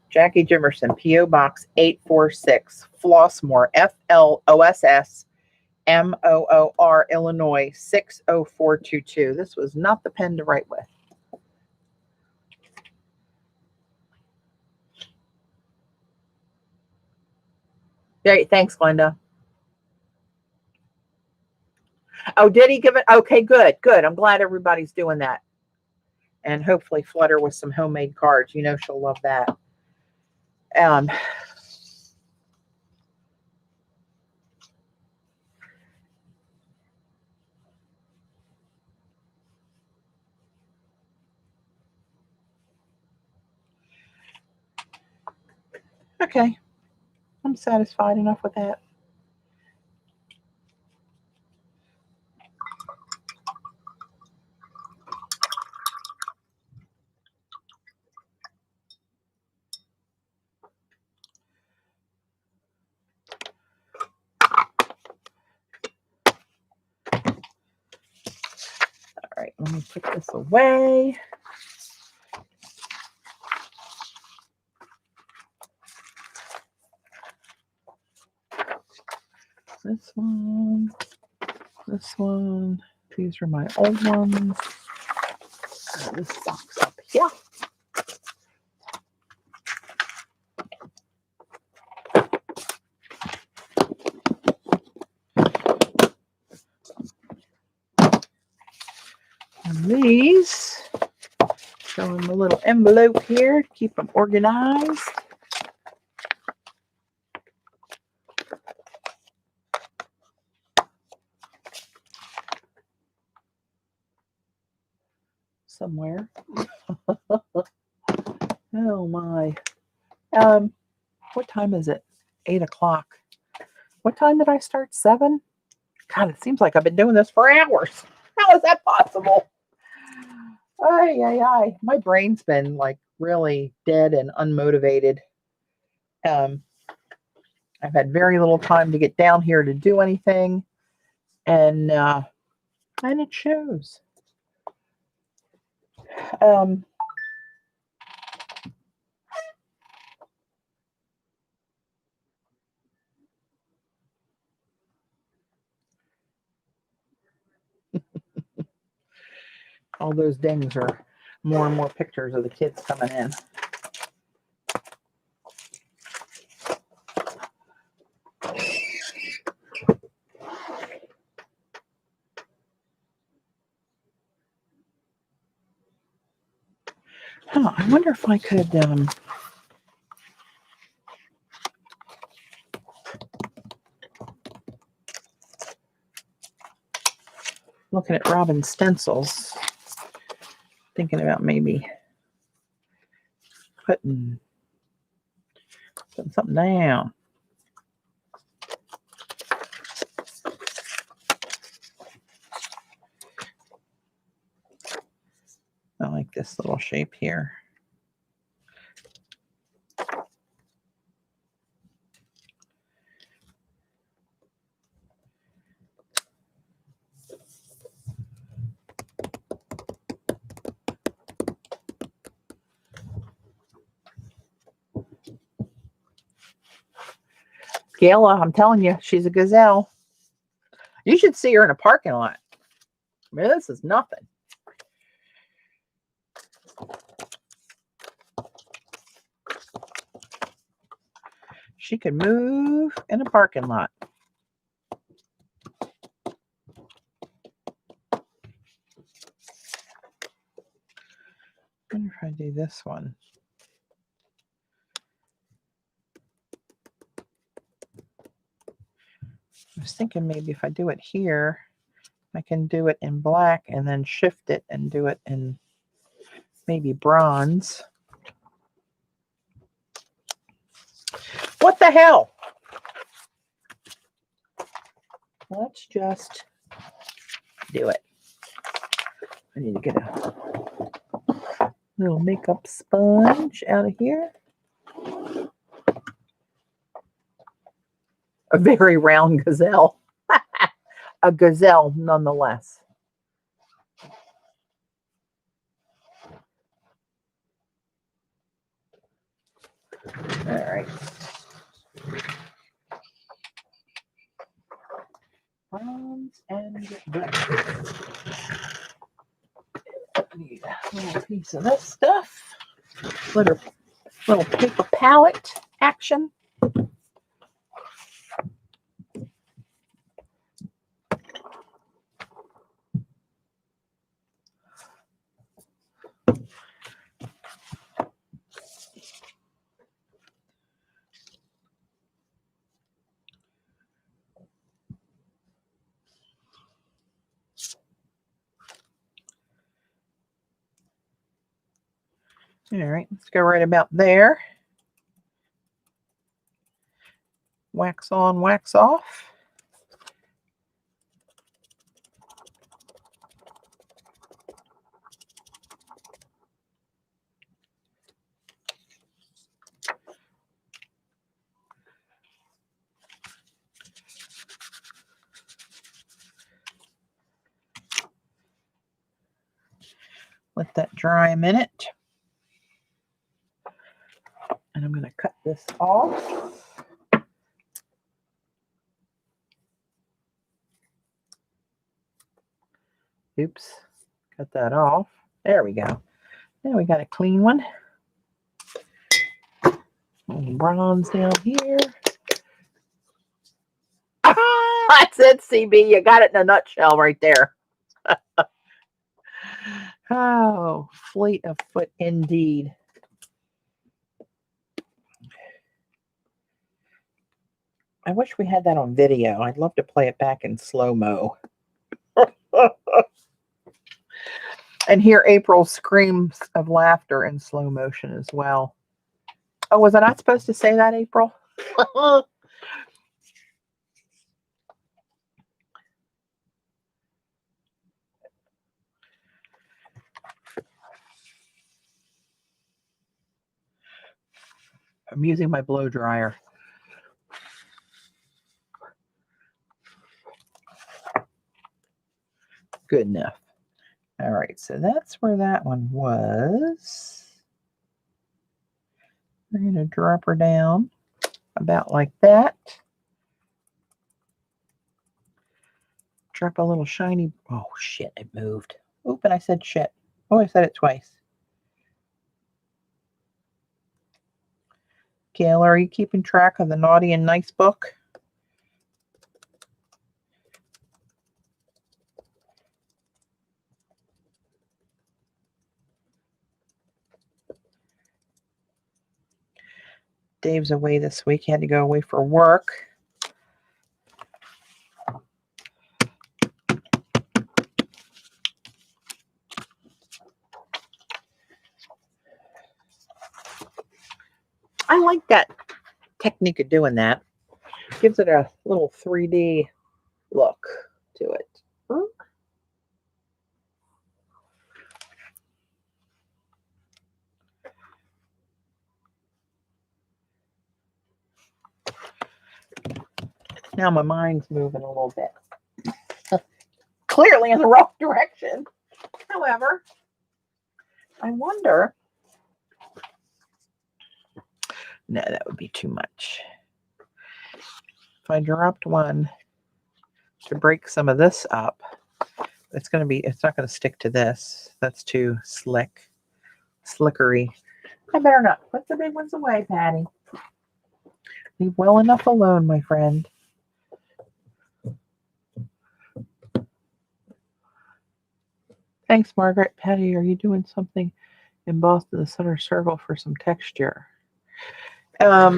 Jackie Jimerson, P.O. Box 846 Flossmoor, FLOSSMOOR, Illinois 60422. This was not the pen to write with. Great, thanks, Glenda. Oh, did he give it? Okay, good. I'm glad everybody's doing that. And hopefully Flutter with some homemade cards. You know she'll love that. Okay. I'm satisfied enough with that. All right, let me put this away. This one. These are my old ones. This box up here. And these, showing the little envelope here to keep them organized. Somewhere. Oh my. What time is it? 8 o'clock. What time did I start? 7? God, it seems like I've been doing this for hours. How is that possible? Ay, ay, ay. My brain's been like really dead and unmotivated. I've had very little time to get down here to do anything, and it shows. All those dings are more and more pictures of the kids coming in. Huh, I wonder if I could looking at Robyn's stencils, thinking about maybe putting something down. I like this little shape here. Gayla, I'm telling you, she's a gazelle. You should see her in a parking lot. I mean, this is nothing. She could move in a parking lot. I wonder if I do this one. I was thinking maybe if I do it here, I can do it in black and then shift it and do it in maybe bronze. What the hell? Let's just do it. I need to get a little makeup sponge out of here. A very round gazelle. A gazelle nonetheless. All right. Bronze and black. Need a little piece of this stuff. Little paper palette action. All right, let's go right about there. Wax on, wax off. Let that dry a minute. And I'm going to cut this off. Oops, cut that off. There we go. Now we got a clean one. Bronze down here. That's it, CB. You got it in a nutshell right there. Oh, fleet of foot indeed. I wish we had that on video. I'd love to play it back in slow-mo. And hear April's screams of laughter in slow motion as well. Oh, was I not supposed to say that, April? I'm using my blow dryer. Good enough. All right, so that's where that one was. We're going to drop her down about like that. Drop a little shiny. Oh, shit, it moved. Oop, and I said shit. Oh, I said it twice. Gail, are you keeping track of the naughty and nice book? Dave's away this week. He had to go away for work. I like that technique of doing that. Gives it a little 3D look to it. Now my mind's moving a little bit. Clearly in the wrong direction. However, I wonder. No, that would be too much. If I dropped one to break some of this up, it's not going to stick to this. That's too slickery. I better not put the big ones away, Patty. Leave well enough alone, my friend. Thanks, Margaret. Patty, are you doing something embossed in the center circle for some texture? I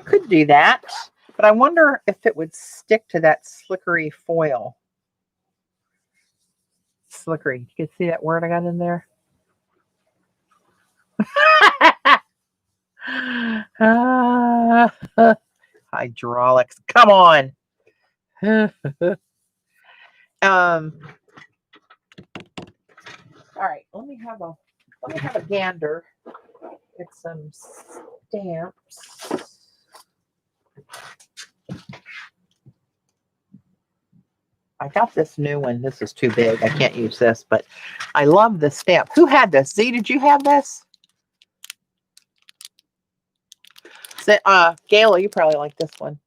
could do that, but I wonder if it would stick to that slickery foil. Slickery. You can see that word I got in there? Hydraulics. Come on. All right, let me have a gander. Get some stamps. I got this new one. This is too big. I can't use this, but I love the stamp. Who had this? Z, did you have this? Gayla, you probably like this one.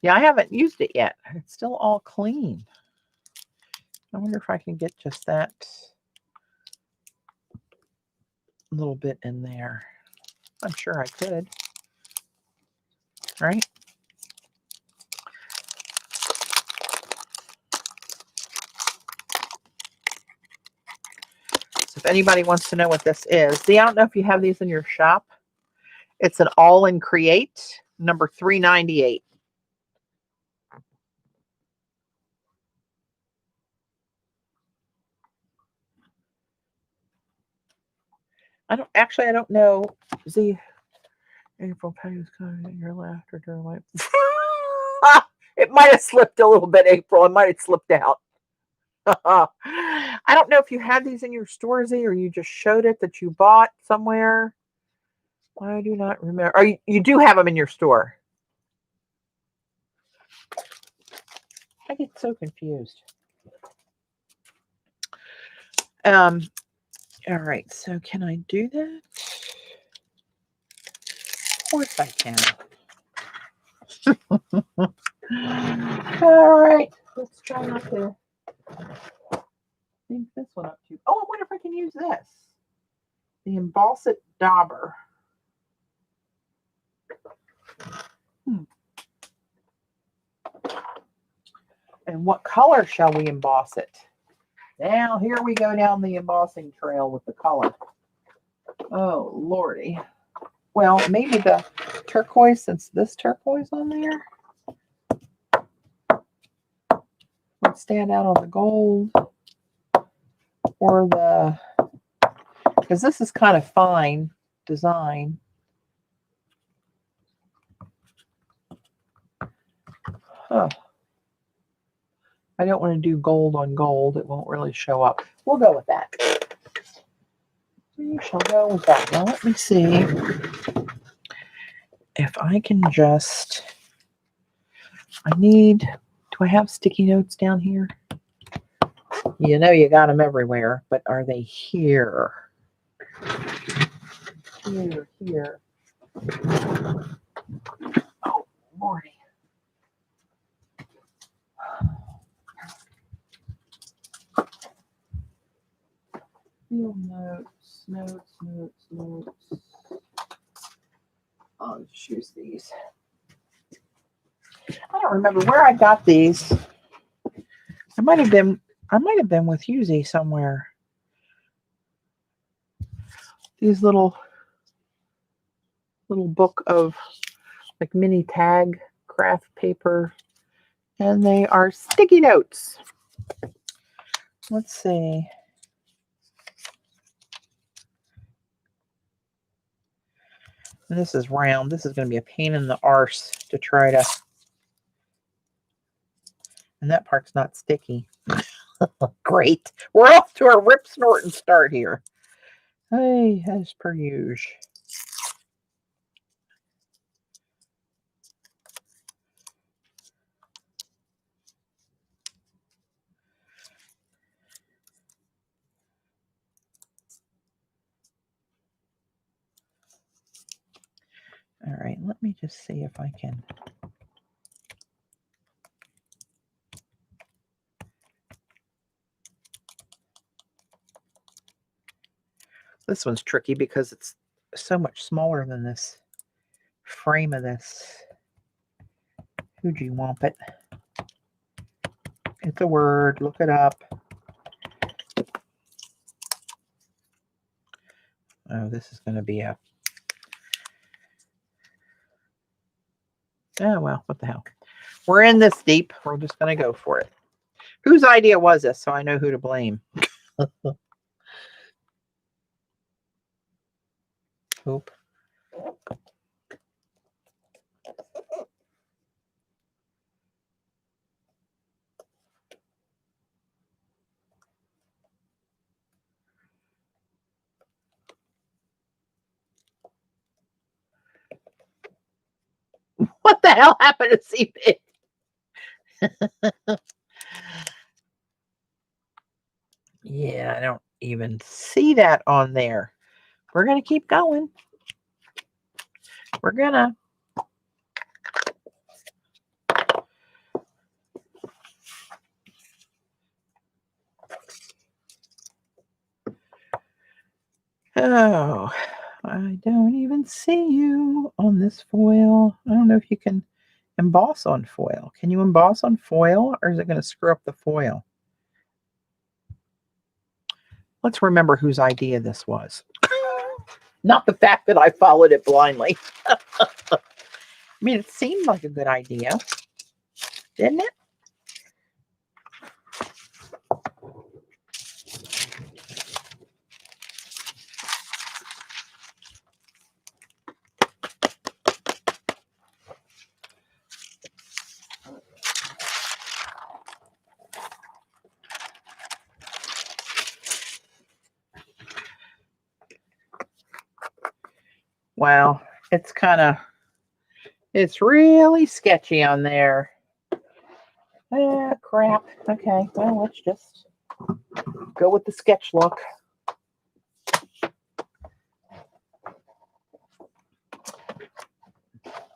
Yeah, I haven't used it yet. It's still all clean. I wonder if I can get just that little bit in there. I'm sure I could. Right? So if anybody wants to know what this is, see, I don't know if you have these in your shop. It's an All in Create, number 398. I don't know. Z, April Patty's coming in your laughter during my. It might have slipped a little bit, April. It might have slipped out. I don't know if you had these in your store, Z, or you just showed it that you bought somewhere. I do not remember. Or you do have them in your store. I get so confused. All right, so can I do that? Of course I can. All right, let's try not to think this one up too. Oh, I wonder if I can use this. The Emboss It Dauber. And what color shall we emboss it? Now, here we go down the embossing trail with the color. Oh, Lordy. Well, maybe the turquoise, since this turquoise on there would stand out on the gold. Or the, because this is kind of fine design. Huh. I don't want to do gold on gold. It won't really show up. We'll go with that. We shall go with that. Now let me see if I can just, do I have sticky notes down here? You know you got them everywhere, but are they here? Here. Oh, Lordy. Field notes. I'll just use these. I don't remember where I got these. I might have been with Husey somewhere. These little book of like mini tag craft paper, and they are sticky notes. Let's see. And this is round. This is going to be a pain in the arse to try to. And that part's not sticky. Great. We're off to a rip, snort, and start here. Hey, as per usual. All right, let me just see if I can. This one's tricky because it's so much smaller than this frame of this Fuji Wampet. It's a word. Look it up. Oh, this is going to be a... Oh, well, what the hell. We're in this deep. We're just going to go for it. Whose idea was this? So I know who to blame. Oop. What the hell happened to CP? Yeah, I don't even see that on there. We're going to keep going. We're going to. Oh, I don't even see you on this foil. I don't know if you can emboss on foil. Can you emboss on foil, or is it going to screw up the foil? Let's remember whose idea this was. Not the fact that I followed it blindly. I mean, it seemed like a good idea, didn't it? Well, it's really sketchy on there. Ah, crap. Okay, well, let's just go with the sketch look.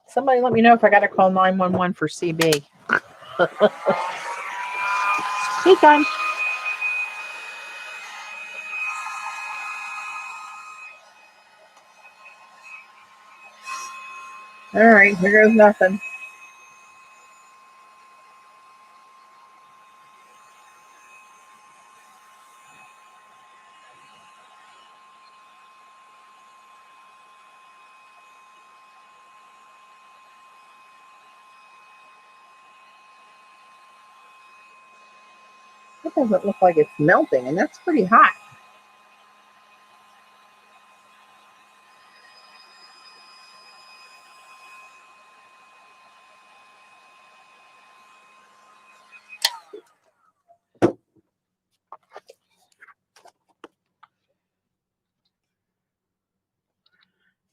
Somebody let me know if I got to call 911 for CB. Hey, time. All right, here goes nothing. It doesn't look like it's melting, and that's pretty hot.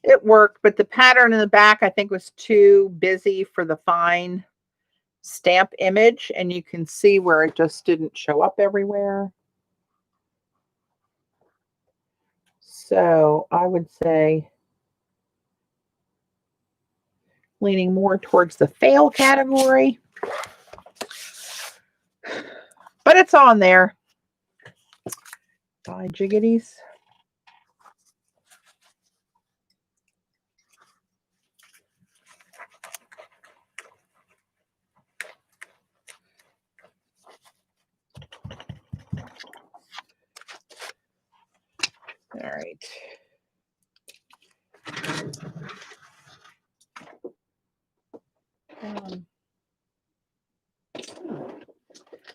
It worked, but the pattern in the back, I think, was too busy for the fine stamp image, and you can see where it just didn't show up everywhere. So I would say leaning more towards the fail category, but it's on there. By jiggities. All right.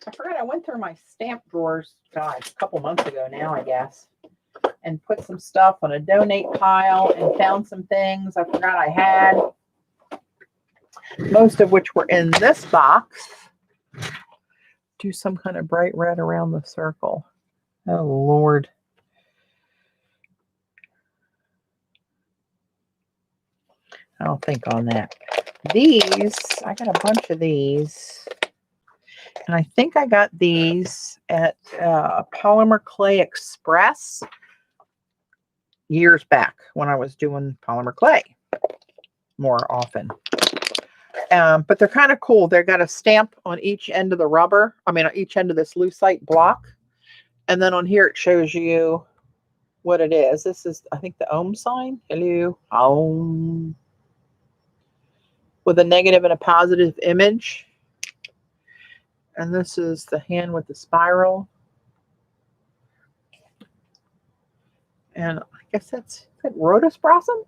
I forgot I went through my stamp drawers, gosh, a couple months ago now, I guess, and put some stuff on a donate pile and found some things I forgot I had, most of which were in this box. Do some kind of bright red around the circle. Oh, Lord. I'll think on that. These, I got a bunch of these. And I think I got these at Polymer Clay Express years back when I was doing polymer clay more often. But they're kind of cool. They've got a stamp on each end of the rubber. I mean, on each end of this lucite block. And then on here, it shows you what it is. This is, I think, the ohm sign. Hello. Ohm. With a negative and a positive image. And this is the hand with the spiral. And I guess that's rhodosprosum.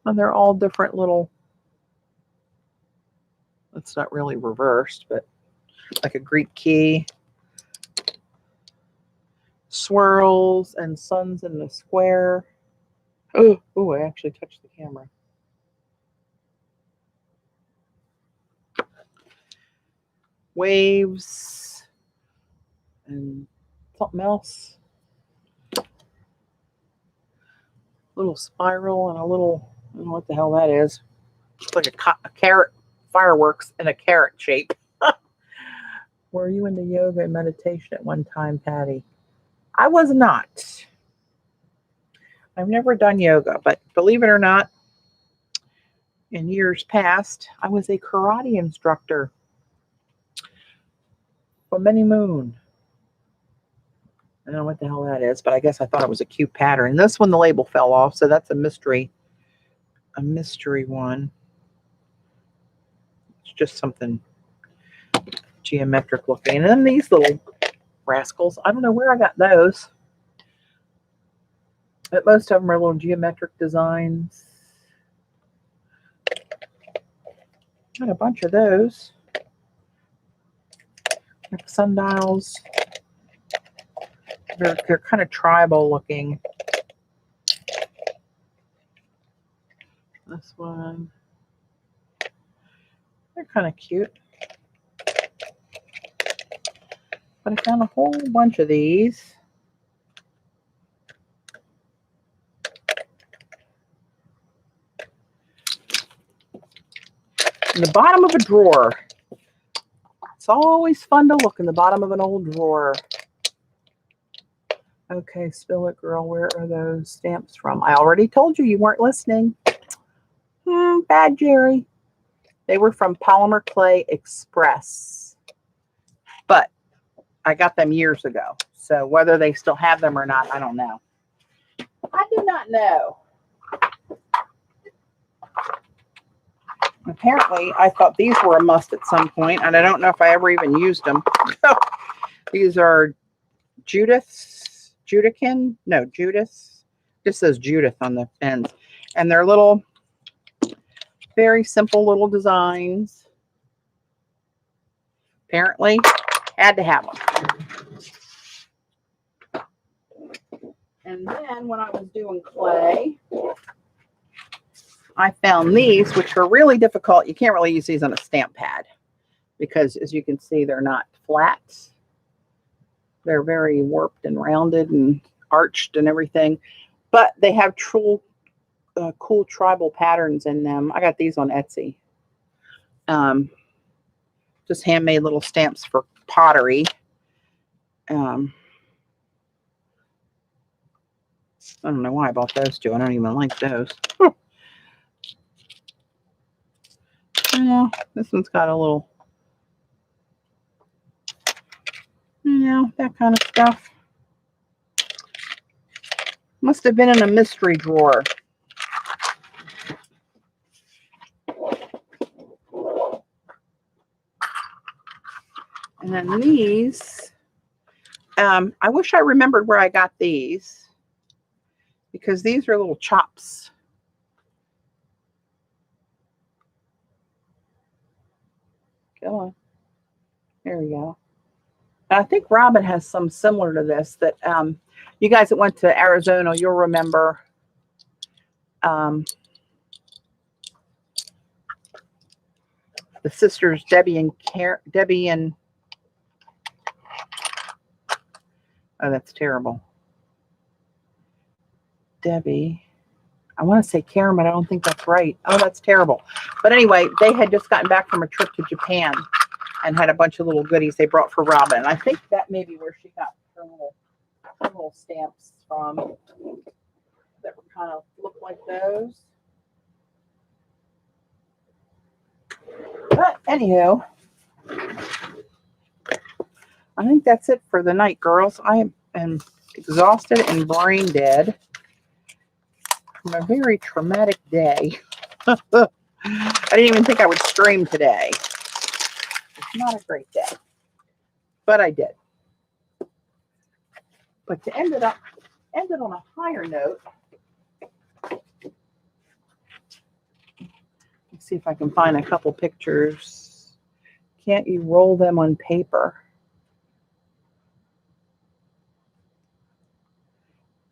And they're all different little, it's not really reversed, but like a Greek key. Swirls and suns in the square. Oh, I actually touched the camera. Waves and something else. Little spiral and a little, I don't know what the hell that is. It's like a carrot, fireworks in a carrot shape. Were you into yoga and meditation at one time, Patty? I was not. I've never done yoga, but believe it or not, in years past, I was a karate instructor for many moon. I don't know what the hell that is, but I guess I thought it was a cute pattern. This one, the label fell off, so that's a mystery one. It's just something geometric looking. And then these little rascals, I don't know where I got those, but most of them are little geometric designs. Got a bunch of those. Like sundials. They're kind of tribal looking. This one. They're kind of cute. But I found a whole bunch of these. In the bottom of a drawer. It's always fun to look in the bottom of an old drawer. Okay, spill it, girl. Where are those stamps from? I already told you weren't listening. Bad Jerry. They were from Polymer Clay Express. But I got them years ago. So whether they still have them or not, I don't know. I do not know. Apparently, I thought these were a must at some point, and I don't know if I ever even used them. These are Judith's. This says Judith on the ends. And they're little Very simple little designs. Apparently, had to have them. And then when I was doing clay, I found these, which are really difficult. You can't really use these on a stamp pad because, as you can see, they're not flat. They're very warped and rounded and arched and everything. But they have cool tribal patterns in them. I got these on Etsy. Just handmade little stamps for pottery. I don't know why I bought those two. I don't even like those. Yeah, this one's got a little, that kind of stuff. Must have been in a mystery drawer. And then these, I wish I remembered where I got these, because these are little chops. Come on. There we go. I think Robyn has some similar to this that you guys that went to Arizona, you'll remember. The sisters Debbie and oh, that's terrible. Debbie. I want to say Karen, but I don't think that's right. Oh, that's terrible. But anyway, they had just gotten back from a trip to Japan and had a bunch of little goodies they brought for Robyn. And I think that may be where she got her little stamps from that were kind of look like those. But anywho, I think that's it for the night, girls. I am exhausted and brain dead from a very traumatic day. I didn't even think I would stream today. It's not a great day, but I did. But to end it on a higher note, let's see if I can find a couple pictures. Can't you roll them on paper?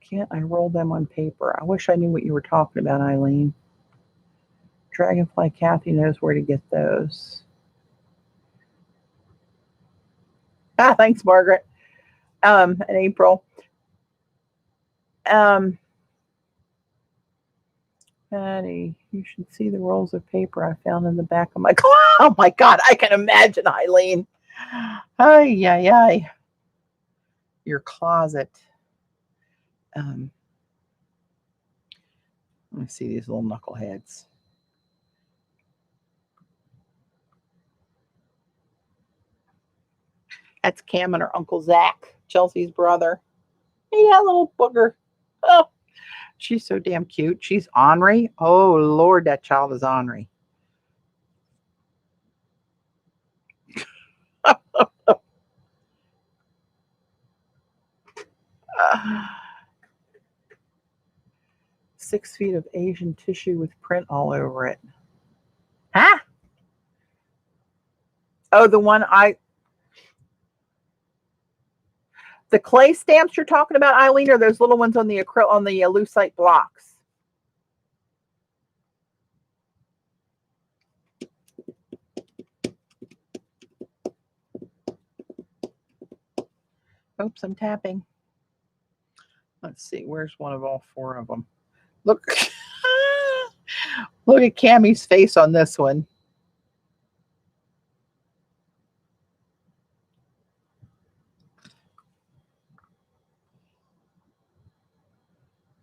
Can't I roll them on paper? I wish I knew what you were talking about, Eileen. Dragonfly Kathy knows where to get those. Ah, thanks, Margaret. And April. Patty, you should see the rolls of paper I found in the back of my car. Oh my God, I can imagine, Eileen. Ay, ay, ay. Your closet. Let me see these little knuckleheads. That's Cam and her Uncle Zach, Chelsea's brother. Hey, that little booger. Oh, she's so damn cute. She's ornery. Oh, Lord, that child is ornery. uh, 6 feet of Asian tissue with print all over it. Huh? Oh, the clay stamps you're talking about, Eileen, are those little ones on the lucite blocks? Oops, I'm tapping. Let's see, where's one of all 4 of them? Look, look at Cammie's face on this one.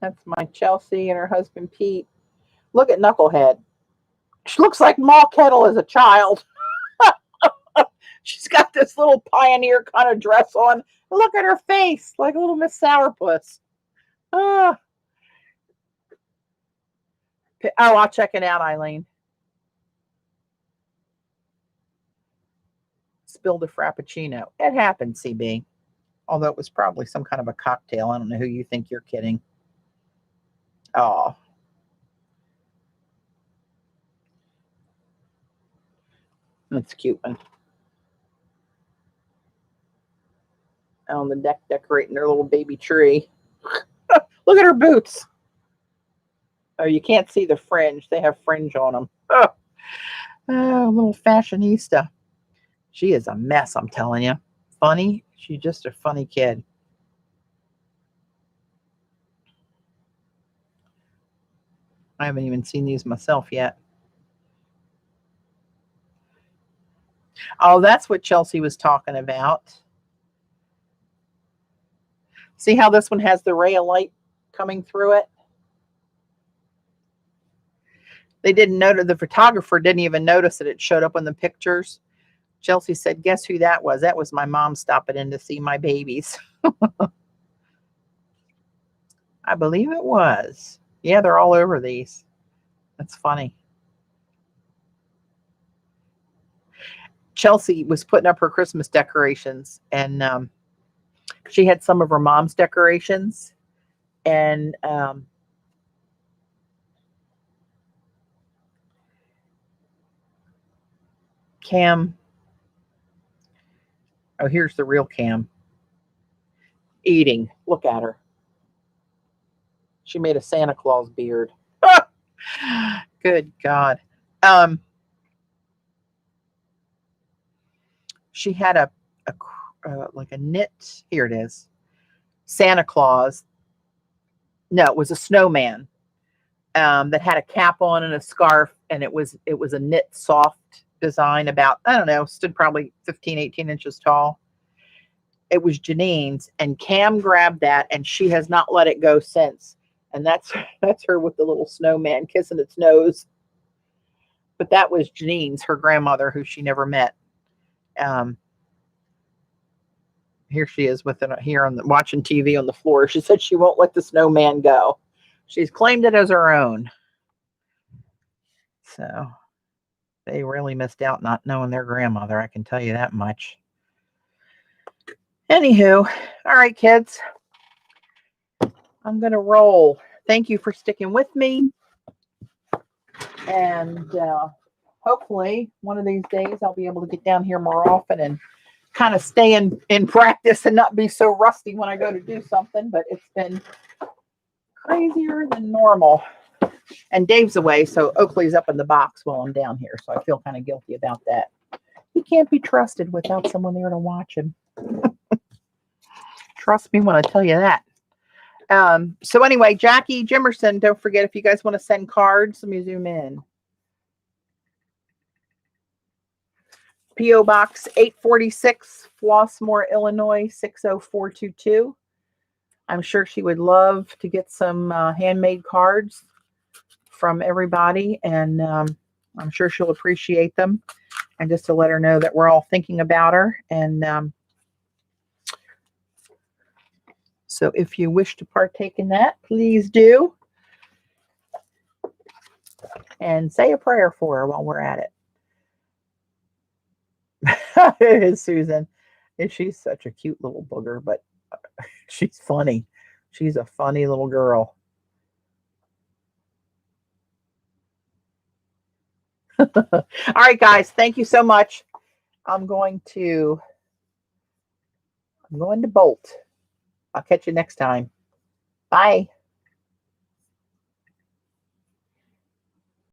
That's my Chelsea and her husband Pete. Look at Knucklehead. She looks like Ma Kettle as a child. She's got this little pioneer kind of dress on. Look at her face, like a little Miss Sourpuss. Oh, I'll check it out, Eileen. Spilled a Frappuccino. It happened, CB. Although it was probably some kind of a cocktail. I don't know who you think you're kidding. Oh. That's a cute one. On the deck decorating their little baby tree. Look at her boots. Oh, you can't see the fringe. They have fringe on them. Oh, little fashionista. She is a mess, I'm telling you. Funny. She's just a funny kid. I haven't even seen these myself yet. Oh, that's what Chelsea was talking about. See how this one has the ray of light coming through it? They didn't notice, the photographer didn't even notice that it showed up in the pictures. Chelsea said, guess who that was? That was my mom stopping in to see my babies. I believe it was. Yeah, they're all over these. That's funny. Chelsea was putting up her Christmas decorations, and she had some of her mom's decorations, and Cam, oh, here's the real Cam, eating. Look at her. She made a Santa Claus beard. Good God. She had like a knit. Here it is. Santa Claus. No, it was a snowman that had a cap on and a scarf, and it was a knit soft design, about, I don't know, stood probably 15, 18 inches tall. It was Janine's, and Cam grabbed that, and she has not let it go since. And that's her with the little snowman kissing its nose. But that was Janine's, her grandmother, who she never met. Here she is with it here on watching TV on the floor. She said she won't let the snowman go. She's claimed it as her own. So they really missed out not knowing their grandmother. I can tell you that much. Anywho, all right, kids. I'm going to roll. Thank you for sticking with me. And hopefully one of these days I'll be able to get down here more often and kind of stay in practice and not be so rusty when I go to do something. But it's been crazier than normal. And Dave's away, so Oakley's up in the box while I'm down here. So I feel kind of guilty about that. He can't be trusted without someone there to watch him. Trust me when I tell you that. So anyway, Jackie Jimerson, don't forget, if you guys want to send cards, let me zoom in. P.O. Box 846, Flossmoor, Illinois 60422. I'm sure she would love to get some handmade cards from everybody, and I'm sure she'll appreciate them. And just to let her know that we're all thinking about her. And so if you wish to partake in that, please do. And say a prayer for her while we're at it. It is Susan. And she's such a cute little booger, but she's funny. She's a funny little girl. All right, guys. Thank you so much. I'm going to bolt. I'll catch you next time. Bye.